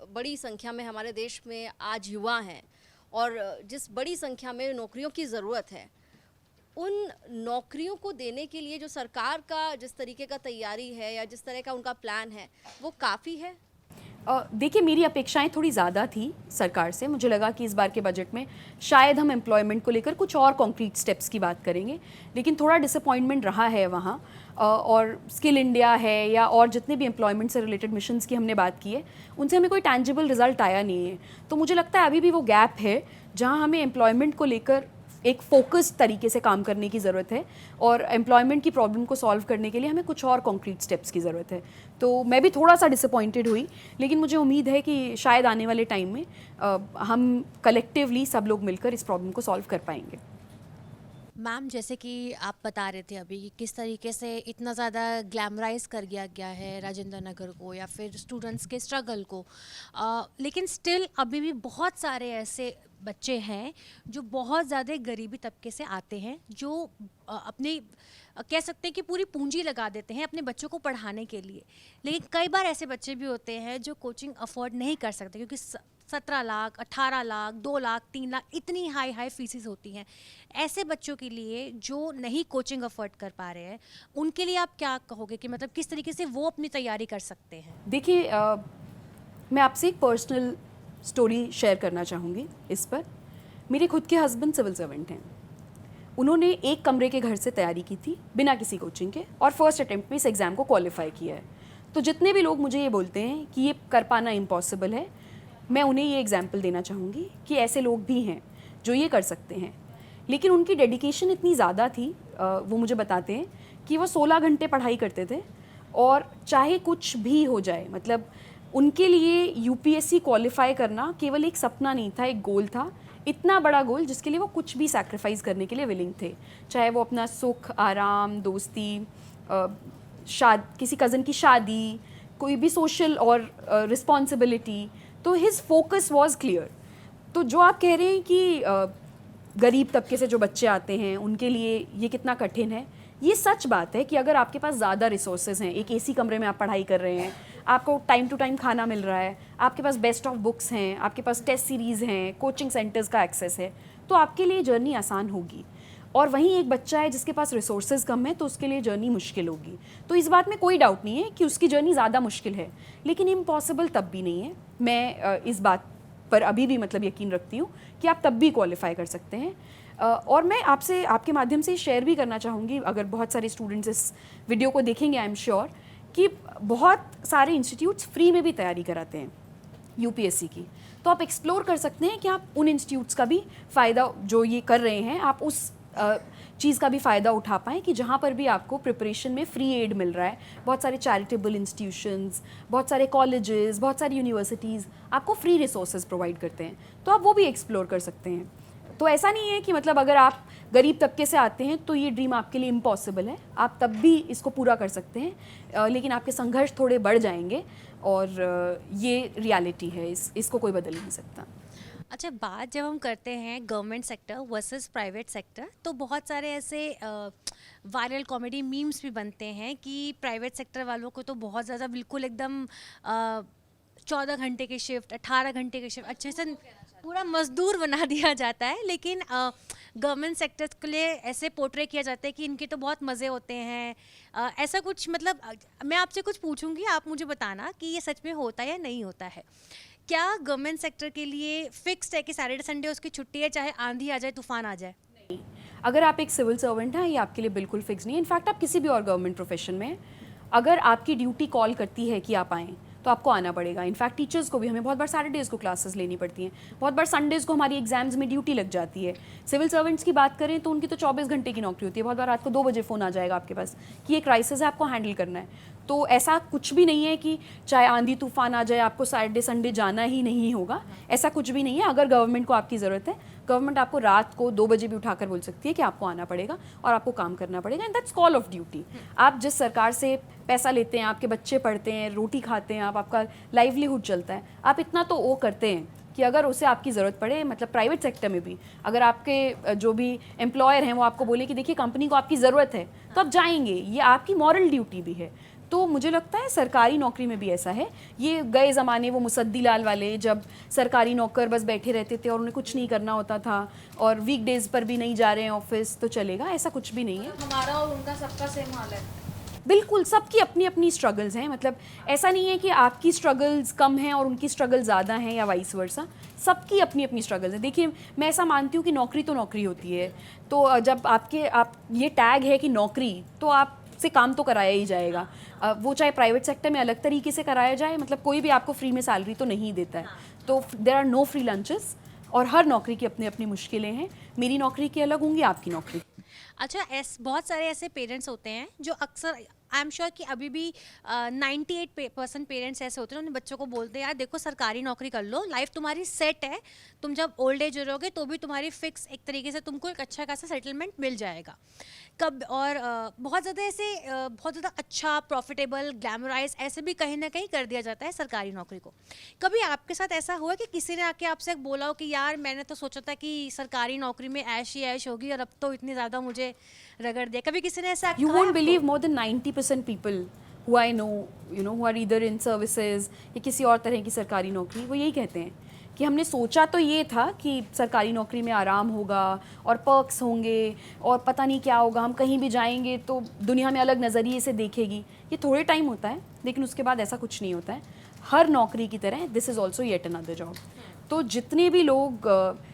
बड़ी संख्या में हमारे देश में आज युवा हैं और जिस बड़ी संख्या में नौकरियों की ज़रूरत है, उन नौकरियों को देने के लिए जो सरकार का जिस तरीके का तैयारी है या जिस तरह का उनका प्लान है, वो काफ़ी है? देखिए मेरी अपेक्षाएं थोड़ी ज़्यादा थी सरकार से। मुझे लगा कि इस बार के बजट में शायद हम एम्प्लॉयमेंट को लेकर कुछ और कॉन्क्रीट स्टेप्स की बात करेंगे, लेकिन थोड़ा डिसअपॉइंटमेंट रहा है वहाँ। और स्किल इंडिया है या और जितने भी एम्प्लॉयमेंट से रिलेटेड मिशंस की हमने बात की है, उनसे हमें कोई टैंजिबल रिजल्ट आया नहीं है। तो मुझे लगता है अभी भी वो गैप है जहाँ हमें एम्प्लॉयमेंट को लेकर एक फोकस्ड तरीके से काम करने की ज़रूरत है, और एम्प्लॉयमेंट की प्रॉब्लम को सॉल्व करने के लिए हमें कुछ और कॉन्क्रीट स्टेप्स की ज़रूरत है। तो मैं भी थोड़ा सा डिसअपॉइंटेड हुई, लेकिन मुझे उम्मीद है कि शायद आने वाले टाइम में हम कलेक्टिवली सब लोग मिलकर इस प्रॉब्लम को सॉल्व कर पाएंगे। मैम, जैसे कि आप बता रहे थे अभी कि किस तरीके से इतना ज़्यादा ग्लैमराइज कर दिया गया है राजेंद्र नगर को या फिर स्टूडेंट्स के स्ट्रगल को, लेकिन स्टिल अभी भी बहुत सारे ऐसे बच्चे हैं जो बहुत ज़्यादा गरीबी तबके से आते हैं, जो अपने कह सकते हैं कि पूरी पूंजी लगा देते हैं अपने बच्चों को पढ़ाने के लिए। लेकिन कई बार ऐसे बच्चे भी होते हैं जो कोचिंग अफोर्ड नहीं कर सकते, क्योंकि 17 लाख, 18 लाख, 2 लाख, 3 लाख इतनी हाई फीसेस होती हैं। ऐसे बच्चों के लिए जो नहीं कोचिंग अफोर्ड कर पा रहे हैं, उनके लिए आप क्या कहोगे कि मतलब किस तरीके से वो अपनी तैयारी कर सकते हैं? देखिए, मैं आपसे एक पर्सनल स्टोरी शेयर करना चाहूँगी इस पर। मेरे खुद के हस्बैंड सिविल सर्वेंट हैं। उन्होंने एक कमरे के घर से तैयारी की थी बिना किसी कोचिंग के, और फर्स्ट अटेम्प्ट में इस एग्ज़ाम को क्वालिफाई किया है। तो जितने भी लोग मुझे ये बोलते हैं कि ये कर पाना इम्पॉसिबल है, मैं उन्हें ये एग्जाम्पल देना चाहूँगी कि ऐसे लोग भी हैं जो ये कर सकते हैं। लेकिन उनकी डेडिकेशन इतनी ज़्यादा थी, वो मुझे बताते हैं कि वो 16 घंटे पढ़ाई करते थे, और चाहे कुछ भी हो जाए, मतलब उनके लिए यूपीएससी क्वालिफाई करना केवल एक सपना नहीं था, एक गोल था, इतना बड़ा गोल जिसके लिए वो कुछ भी सैक्रिफाइस करने के लिए विलिंग थे। चाहे वो अपना सुख, आराम, दोस्ती, किसी कज़न की शादी, कोई भी सोशल और रिस्पॉन्सिबिलिटी, तो हिज फोकस वॉज क्लियर। तो जो आप कह रहे हैं कि गरीब तबके से जो बच्चे आते हैं उनके लिए ये कितना कठिन है, ये सच बात है कि अगर आपके पास ज़्यादा रिसोर्सेज हैं, एक एसी कमरे में आप पढ़ाई कर रहे हैं, आपको टाइम टू टाइम खाना मिल रहा है, आपके पास बेस्ट ऑफ बुक्स हैं, आपके पास टेस्ट सीरीज़ हैं, कोचिंग सेंटर्स का एक्सेस है, तो आपके लिए जर्नी आसान होगी। और वहीं एक बच्चा है जिसके पास रिसोर्सेज कम है, तो उसके लिए जर्नी मुश्किल होगी। तो इस बात में कोई डाउट नहीं है कि उसकी जर्नी ज़्यादा मुश्किल है, लेकिन इम्पॉसिबल तब भी नहीं है। मैं इस बात पर अभी भी मतलब यकीन रखती हूँ कि आप तब भी क्वालिफाई कर सकते हैं। और मैं आपसे, आपके माध्यम से शेयर भी करना चाहूँगी, अगर बहुत सारे स्टूडेंट्स इस वीडियो को देखेंगे, आई एम श्योर कि बहुत सारे इंस्टीट्यूट्स फ्री में भी तैयारी कराते हैं यूपीएससी की। तो आप एक्सप्लोर कर सकते हैं कि आप उन इंस्टीट्यूट्स का भी फ़ायदा, जो ये कर रहे हैं, आप उस चीज़ का भी फ़ायदा उठा पाएँ कि जहाँ पर भी आपको प्रिपरेशन में फ्री एड मिल रहा है। बहुत सारे चैरिटेबल इंस्टीट्यूशंस, बहुत सारे कॉलेजेस, बहुत सारी यूनिवर्सिटीज़ आपको फ्री रिसोर्सेज प्रोवाइड करते हैं, तो आप वो भी एक्सप्लोर कर सकते हैं। तो ऐसा नहीं है कि मतलब अगर आप गरीब तबके से आते हैं तो ये ड्रीम आपके लिए इम्पॉसिबल है, आप तब भी इसको पूरा कर सकते हैं, लेकिन आपके संघर्ष थोड़े बढ़ जाएंगे, और ये रियलिटी है, इसको कोई बदल नहीं सकता। अच्छा, बात जब हम करते हैं government sector versus private sector, तो बहुत सारे ऐसे वायरल कॉमेडी मीम्स भी बनते हैं कि प्राइवेट सेक्टर वालों को तो बहुत ज़्यादा बिल्कुल एकदम 14 घंटे की शिफ्ट, 18 घंटे की शिफ्ट, अच्छे से पूरा मजदूर बना दिया जाता है। लेकिन गवर्नमेंट सेक्टर के लिए ऐसे पोर्ट्रे किया जाता है कि इनके तो बहुत मज़े होते हैं। ऐसा कुछ, मतलब मैं आपसे कुछ पूछूंगी, आप मुझे बताना कि ये सच में होता है या नहीं होता है। क्या गवर्नमेंट सेक्टर के लिए फिक्स्ड है कि सैटरडे संडे उसकी छुट्टी है, चाहे आंधी आ जाए, तूफान आ जाए? नहीं, अगर आप एक सिविल सर्वेंट हैं, ये आपके लिए बिल्कुल फिक्स नहीं है। इनफैक्ट आप किसी भी और गवर्नमेंट प्रोफेशन में, अगर आपकी ड्यूटी कॉल करती है कि आप आएँ, तो आपको आना पड़ेगा। इनफैक्ट टीचर्स को भी हमें बहुत बार सैटरडेज़ को क्लासेस लेनी पड़ती हैं, बहुत बार संडेज़ को हमारी एग्जाम्स में ड्यूटी लग जाती है। सिविल सर्वेंट्स की बात करें तो उनकी तो 24 घंटे की नौकरी होती है। बहुत बार रात को 2 बजे फ़ोन आ जाएगा आपके पास कि ये क्राइसिस है, आपको हैंडल करना है। तो ऐसा कुछ भी नहीं है कि चाहे आंधी तूफान आ जाए आपको सैटरडे संडे जाना ही नहीं होगा, ऐसा कुछ भी नहीं है। अगर गवर्नमेंट को आपकी ज़रूरत है, गवर्नमेंट आपको रात को 2 बजे भी उठाकर बोल सकती है कि आपको आना पड़ेगा और आपको काम करना पड़ेगा, and that's call of duty. आप जिस सरकार से पैसा लेते हैं, आपके बच्चे पढ़ते हैं, रोटी खाते हैं, आपका लाइवलीहुड चलता है, आप इतना तो वो करते हैं कि अगर उसे आपकी ज़रूरत पड़े, मतलब प्राइवेट सेक्टर में भी अगर आपके जो भी एम्प्लॉयर हैं वो आपको बोले कि देखिए कंपनी को आपकी ज़रूरत है, तो आप जाएंगे, ये आपकी मॉरल ड्यूटी भी है। तो मुझे लगता है सरकारी नौकरी में भी ऐसा है। ये गए ज़माने वो मुसद्दी लाल वाले, जब सरकारी नौकर बस बैठे रहते थे और उन्हें कुछ नहीं करना होता था और वीकडेज़ पर भी नहीं जा रहे हैं ऑफिस, तो चलेगा, ऐसा कुछ भी नहीं है। हमारा और उनका सबका सेम हाल है। बिल्कुल, सबकी अपनी अपनी स्ट्रगल्स हैं। मतलब ऐसा नहीं है कि आपकी स्ट्रगल्स कम हैं और उनकी स्ट्रगल ज़्यादा हैं या वाइस वर्सा, सबकी अपनी अपनी स्ट्रगल्स हैं। देखिए, मैं ऐसा मानती हूँ कि नौकरी तो नौकरी होती है, तो जब आप ये टैग है कि नौकरी, तो आप से काम तो कराया ही जाएगा। वो चाहे प्राइवेट सेक्टर में अलग तरीके से कराया जाए, मतलब कोई भी आपको फ्री में सैलरी तो नहीं देता है। तो there are no free lunches, और हर नौकरी की अपनी अपनी मुश्किलें हैं। मेरी नौकरी की अलग होंगी, आपकी नौकरी। अच्छा, बहुत सारे ऐसे पेरेंट्स होते हैं जो अक्सर आई एम श्योर कि अभी भी 98% पेरेंट्स ऐसे होते हैं उन्हें बच्चों को बोलते हैं यार देखो सरकारी नौकरी कर लो, लाइफ तुम्हारी सेट है, तुम जब ओल्ड एज हो रहोगे तो भी तुम्हारी फिक्स एक तरीके से तुमको एक अच्छा खासा सेटलमेंट मिल जाएगा। कब और बहुत ज़्यादा ऐसे बहुत ज़्यादा अच्छा प्रॉफिटेबल ग्लैमराइज ऐसे भी कहीं ना कहीं कर दिया जाता है सरकारी नौकरी को। कभी आपके साथ ऐसा हुआ कि किसी ने आके आपसे बोला हो कि यार मैंने तो सोचा था कि सरकारी नौकरी में ऐश ही ऐश होगी और अब तो इतनी ज़्यादा मुझे रगड़ दिया, कभी किसी ने ऐसा You कहा won't आपको? believe more than 90% people who I know, you know, who are either in services या किसी और तरह की सरकारी नौकरी, वो यही कहते हैं कि हमने सोचा तो ये था कि सरकारी नौकरी में आराम होगा और पर्क्स होंगे और पता नहीं क्या होगा, हम कहीं भी जाएंगे तो दुनिया में अलग नज़रिए से देखेगी। ये थोड़े टाइम होता है लेकिन उसके बाद ऐसा कुछ नहीं होता है। हर नौकरी की तरह this is also yet another job. तो जितने भी लोग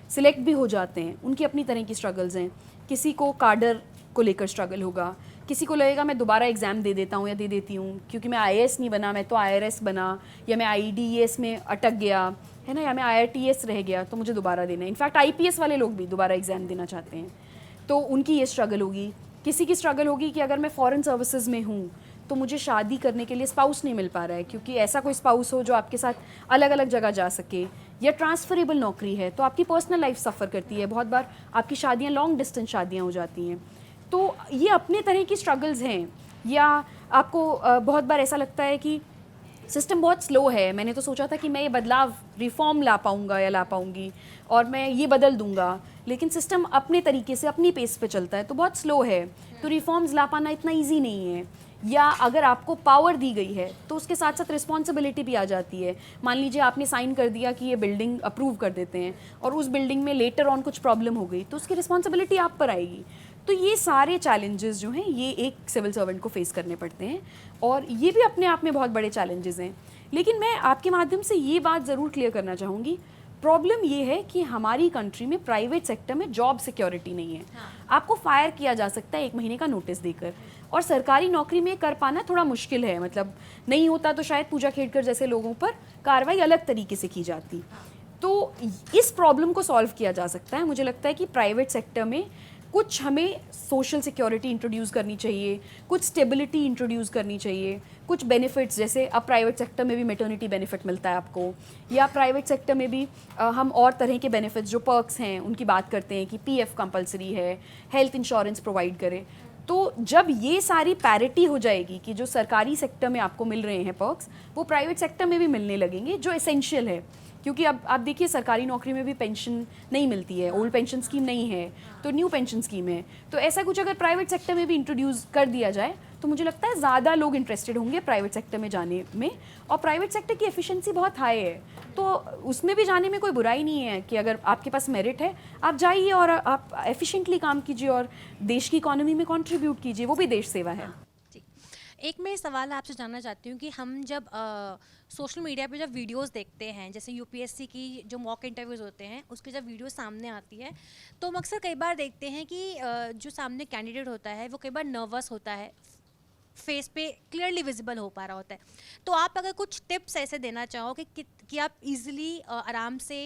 सिलेक्ट भी हो जाते हैं उनकी अपनी तरह की स्ट्रगल्स हैं। किसी को कार्डर को लेकर स्ट्रगल होगा, किसी को लगेगा मैं दोबारा एग्ज़ाम दे देता हूँ या दे देती हूँ क्योंकि मैं IAS नहीं बना, मैं तो IRS बना, या मैं IDES में अटक गया है ना, या मैं IRTS रह गया तो मुझे दोबारा देना है। इनफैक्ट IPS वाले लोग भी दोबारा एग्ज़ाम देना चाहते हैं, तो उनकी ये स्ट्रगल होगी। किसी की स्ट्रगल होगी कि अगर मैं फॉरेन सर्विसेज में हूँ तो मुझे शादी करने के लिए स्पाउस नहीं मिल पा रहा है क्योंकि ऐसा कोई स्पाउस हो जो आपके साथ अलग अलग जगह जा सके, या ट्रांसफरेबल नौकरी है तो आपकी पर्सनल लाइफ सफ़र करती है। बहुत बार आपकी शादियाँ लॉन्ग डिस्टेंस शादियाँ हो जाती हैं। तो ये अपने तरह की स्ट्रगल्स हैं। या आपको बहुत बार ऐसा लगता है कि सिस्टम बहुत स्लो है, मैंने तो सोचा था कि मैं ये बदलाव रिफॉर्म ला पाऊँगा या ला पाऊँगी और मैं ये बदल दूँगा, लेकिन सिस्टम अपने तरीके से अपनी पेस पे चलता है तो बहुत स्लो है, तो रिफॉर्म्स ला पाना इतना ईजी नहीं है। या अगर आपको पावर दी गई है तो उसके साथ साथ रिस्पॉन्सिबिलिटी भी आ जाती है। मान लीजिए आपने साइन कर दिया कि ये बिल्डिंग अप्रूव कर देते हैं और उस बिल्डिंग में लेटर ऑन कुछ प्रॉब्लम हो गई तो उसकी रिस्पॉन्सिबिलिटी आप पर आएगी। तो ये सारे चैलेंजेस जो हैं ये एक सिविल सर्वेंट को फेस करने पड़ते हैं और ये भी अपने आप में बहुत बड़े चैलेंजेस हैं। लेकिन मैं आपके माध्यम से ये बात ज़रूर क्लियर करना चाहूँगी, प्रॉब्लम ये है कि हमारी कंट्री में प्राइवेट सेक्टर में जॉब सिक्योरिटी नहीं है। आपको फायर किया जा सकता है 1 महीने का नोटिस देकर, और सरकारी नौकरी में कर पाना थोड़ा मुश्किल है। मतलब नहीं होता तो शायद पूजा खेड़कर जैसे लोगों पर कार्रवाई अलग तरीके से की जाती। तो इस प्रॉब्लम को सॉल्व किया जा सकता है। मुझे लगता है कि प्राइवेट सेक्टर में कुछ हमें सोशल सिक्योरिटी इंट्रोड्यूस करनी चाहिए, कुछ स्टेबिलिटी इंट्रोड्यूस करनी चाहिए, कुछ बेनिफिट्स, जैसे अब प्राइवेट सेक्टर में भी मैटर्निटी बेनिफिट मिलता है आपको, या प्राइवेट सेक्टर में भी हम और तरह के बेनिफिट्स जो पर्क्स हैं उनकी बात करते हैं कि PF कंपलसरी है, हेल्थ इंश्योरेंस प्रोवाइड करें। तो जब ये सारी पैरिटी हो जाएगी कि जो सरकारी सेक्टर में आपको मिल रहे हैं पर्क्स वो प्राइवेट सेक्टर में भी मिलने लगेंगे, जो एसेंशियल है। क्योंकि अब आप देखिए सरकारी नौकरी में भी पेंशन नहीं मिलती है, ओल्ड पेंशन स्कीम नहीं है तो न्यू पेंशन स्कीम है। तो ऐसा कुछ अगर प्राइवेट सेक्टर में भी इंट्रोड्यूस कर दिया जाए तो मुझे लगता है ज़्यादा लोग इंटरेस्टेड होंगे प्राइवेट सेक्टर में जाने में। और प्राइवेट सेक्टर की एफिशिएंसी बहुत हाई है तो उसमें भी जाने में कोई बुराई नहीं है कि अगर आपके पास मेरिट है आप जाइए और आप एफिशिएंटली काम कीजिए और देश की इकोनॉमी में कंट्रीब्यूट कीजिए, वो भी देश सेवा है। जी। एक मैं सवाल आपसे जानना चाहती हूँ कि हम जब सोशल मीडिया पे जब वीडियोस देखते हैं, जैसे UPSC की जो मॉक इंटरव्यूज़ होते हैं उसकी जब वीडियो सामने आती है तो हम अक्सर कई बार देखते हैं कि जो सामने कैंडिडेट होता है वो कई बार नर्वस होता है, फेस पे क्लियरली विजिबल हो पा रहा होता है। तो आप अगर कुछ टिप्स ऐसे देना चाहो कि आप इजीली आराम से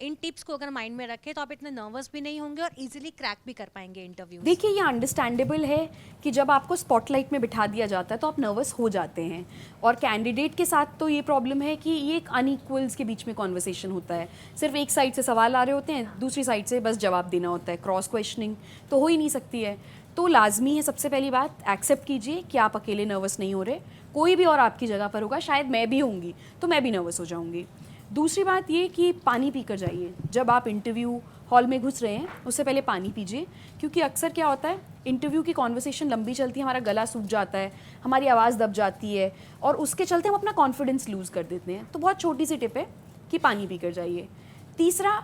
इन टिप्स को अगर माइंड में रखें तो आप इतने नर्वस भी नहीं होंगे और इजीली क्रैक भी कर पाएंगे इंटरव्यू। देखिए ये अंडरस्टैंडेबल है कि जब आपको स्पॉटलाइट में बिठा दिया जाता है तो आप नर्वस हो जाते हैं, और कैंडिडेट के साथ तो ये प्रॉब्लम है कि ये एक अनइक्वल्स के बीच में कॉन्वर्सेशन होता है। सिर्फ एक साइड से सवाल आ रहे होते हैं, दूसरी साइड से बस जवाब देना होता है, क्रॉस क्वेश्चनिंग तो हो ही नहीं सकती है। तो लाजमी है सबसे पहली बात एक्सेप्ट कीजिए कि आप अकेले नर्वस नहीं हो रहे, कोई भी और आपकी जगह पर होगा, शायद मैं भी होंगी तो मैं भी नर्वस हो जाऊंगी। दूसरी बात ये कि पानी पीकर जाइए। जब आप इंटरव्यू हॉल में घुस रहे हैं उससे पहले पानी पीजिए, क्योंकि अक्सर क्या होता है इंटरव्यू की कॉन्वर्सेशन लंबी चलती है, हमारा गला सूख जाता है, हमारी आवाज़ दब जाती है और उसके चलते हम अपना कॉन्फिडेंस लूज़ कर देते हैं। तो बहुत छोटी सी टिप है कि पानी पीकर जाइए। तीसरा,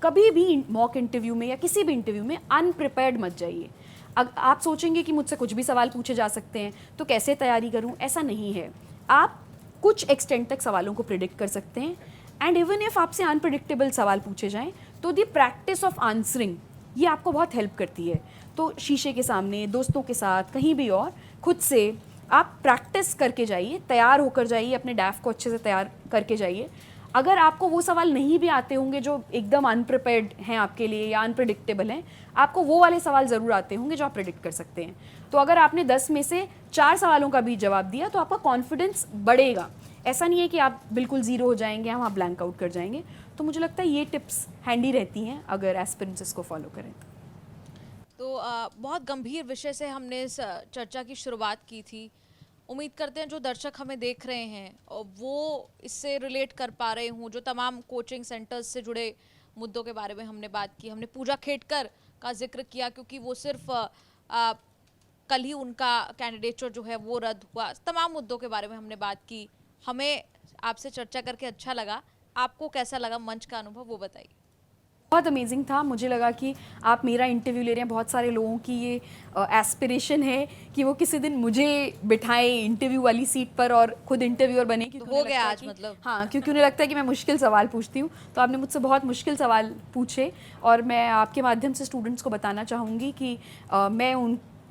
कभी भी मॉक इंटरव्यू में या किसी भी इंटरव्यू में अनप्रिपेयर्ड मत जाइए। आप सोचेंगे कि मुझसे कुछ भी सवाल पूछे जा सकते हैं तो कैसे तैयारी करूं, ऐसा नहीं है। आप कुछ एक्सटेंट तक सवालों को प्रिडिक्ट कर सकते हैं, एंड इवन इफ आपसे अनप्रिडिक्टेबल सवाल पूछे जाएं तो दी प्रैक्टिस ऑफ आंसरिंग ये आपको बहुत हेल्प करती है। तो शीशे के सामने, दोस्तों के साथ, कहीं भी और खुद से आप प्रैक्टिस करके जाइए, तैयार होकर जाइए, अपने डैफ को अच्छे से तैयार करके जाइए। अगर आपको वो सवाल नहीं भी आते होंगे जो एकदम अनप्रिपेयर्ड हैं आपके लिए या अनप्रिडिक्टेबल हैं, आपको वो वाले सवाल ज़रूर आते होंगे जो आप प्रिडिक्ट कर सकते हैं। तो अगर आपने 10 में से 4 सवालों का भी जवाब दिया तो आपका कॉन्फिडेंस बढ़ेगा। ऐसा नहीं है कि आप बिल्कुल ज़ीरो हो जाएंगे, हम आप ब्लैंक आउट कर जाएंगे। तो मुझे लगता है ये टिप्स हैंडी रहती हैं अगर एस्पिरेंट्स इसको फॉलो करें। तो बहुत गंभीर विषय से हमने इस चर्चा की शुरुआत की थी। उम्मीद करते हैं जो दर्शक हमें देख रहे हैं वो इससे रिलेट कर पा रहे हों। जो तमाम कोचिंग सेंटर्स से जुड़े मुद्दों के बारे में हमने बात की, हमने पूजा खेड़कर का जिक्र किया क्योंकि वो सिर्फ कल ही उनका कैंडिडेचर जो है वो रद्द हुआ। तमाम मुद्दों के बारे में हमने बात की। हमें आपसे चर्चा करके अच्छा लगा। आपको कैसा लगा मंच का अनुभव, वो बताइए। बहुत अमेजिंग था। मुझे लगा कि आप मेरा इंटरव्यू ले रहे हैं। बहुत सारे लोगों की ये एस्पिरेशन है कि वो किसी दिन मुझे बिठाएं इंटरव्यू वाली सीट पर और खुद इंटरव्यूअर बने। क्योंकि हो उन्हें गया लगता है आज कि- मतलब। हाँ, क्योंकि उन्हें लगता है कि मैं मुश्किल सवाल पूछती हूँ। तो आपने मुझसे बहुत मुश्किल सवाल पूछे और मैं आपके माध्यम से स्टूडेंट्स को बताना चाहूँगी कि मैं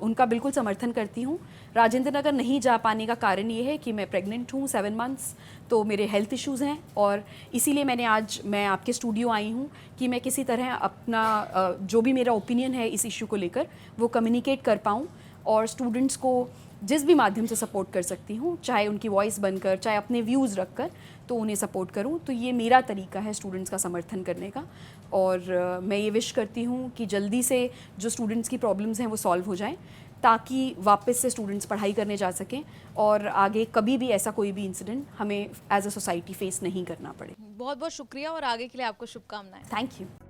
उनका बिल्कुल समर्थन करती हूँ। राजेंद्र नगर नहीं जा पाने का कारण ये है कि मैं प्रेग्नेंट हूँ 7 मंथ्स, तो मेरे हेल्थ इश्यूज़ हैं और इसीलिए मैं आपके स्टूडियो आई हूँ कि मैं किसी तरह अपना जो भी मेरा ओपिनियन है इस इशू को लेकर वो कम्युनिकेट कर पाऊँ और स्टूडेंट्स को जिस भी माध्यम से सपोर्ट कर सकती हूँ, चाहे उनकी वॉइस बनकर, चाहे अपने व्यूज़ रख कर, तो उन्हें सपोर्ट करूँ। तो ये मेरा तरीका है स्टूडेंट्स का समर्थन करने का और मैं ये विश करती हूँ कि जल्दी से जो स्टूडेंट्स की प्रॉब्लम्स हैं वो सॉल्व हो जाएं ताकि वापस से स्टूडेंट्स पढ़ाई करने जा सकें और आगे कभी भी ऐसा कोई भी इंसिडेंट हमें एज अ सोसाइटी फेस नहीं करना पड़े। बहुत बहुत शुक्रिया और आगे के लिए आपको शुभकामनाएं। Thank you.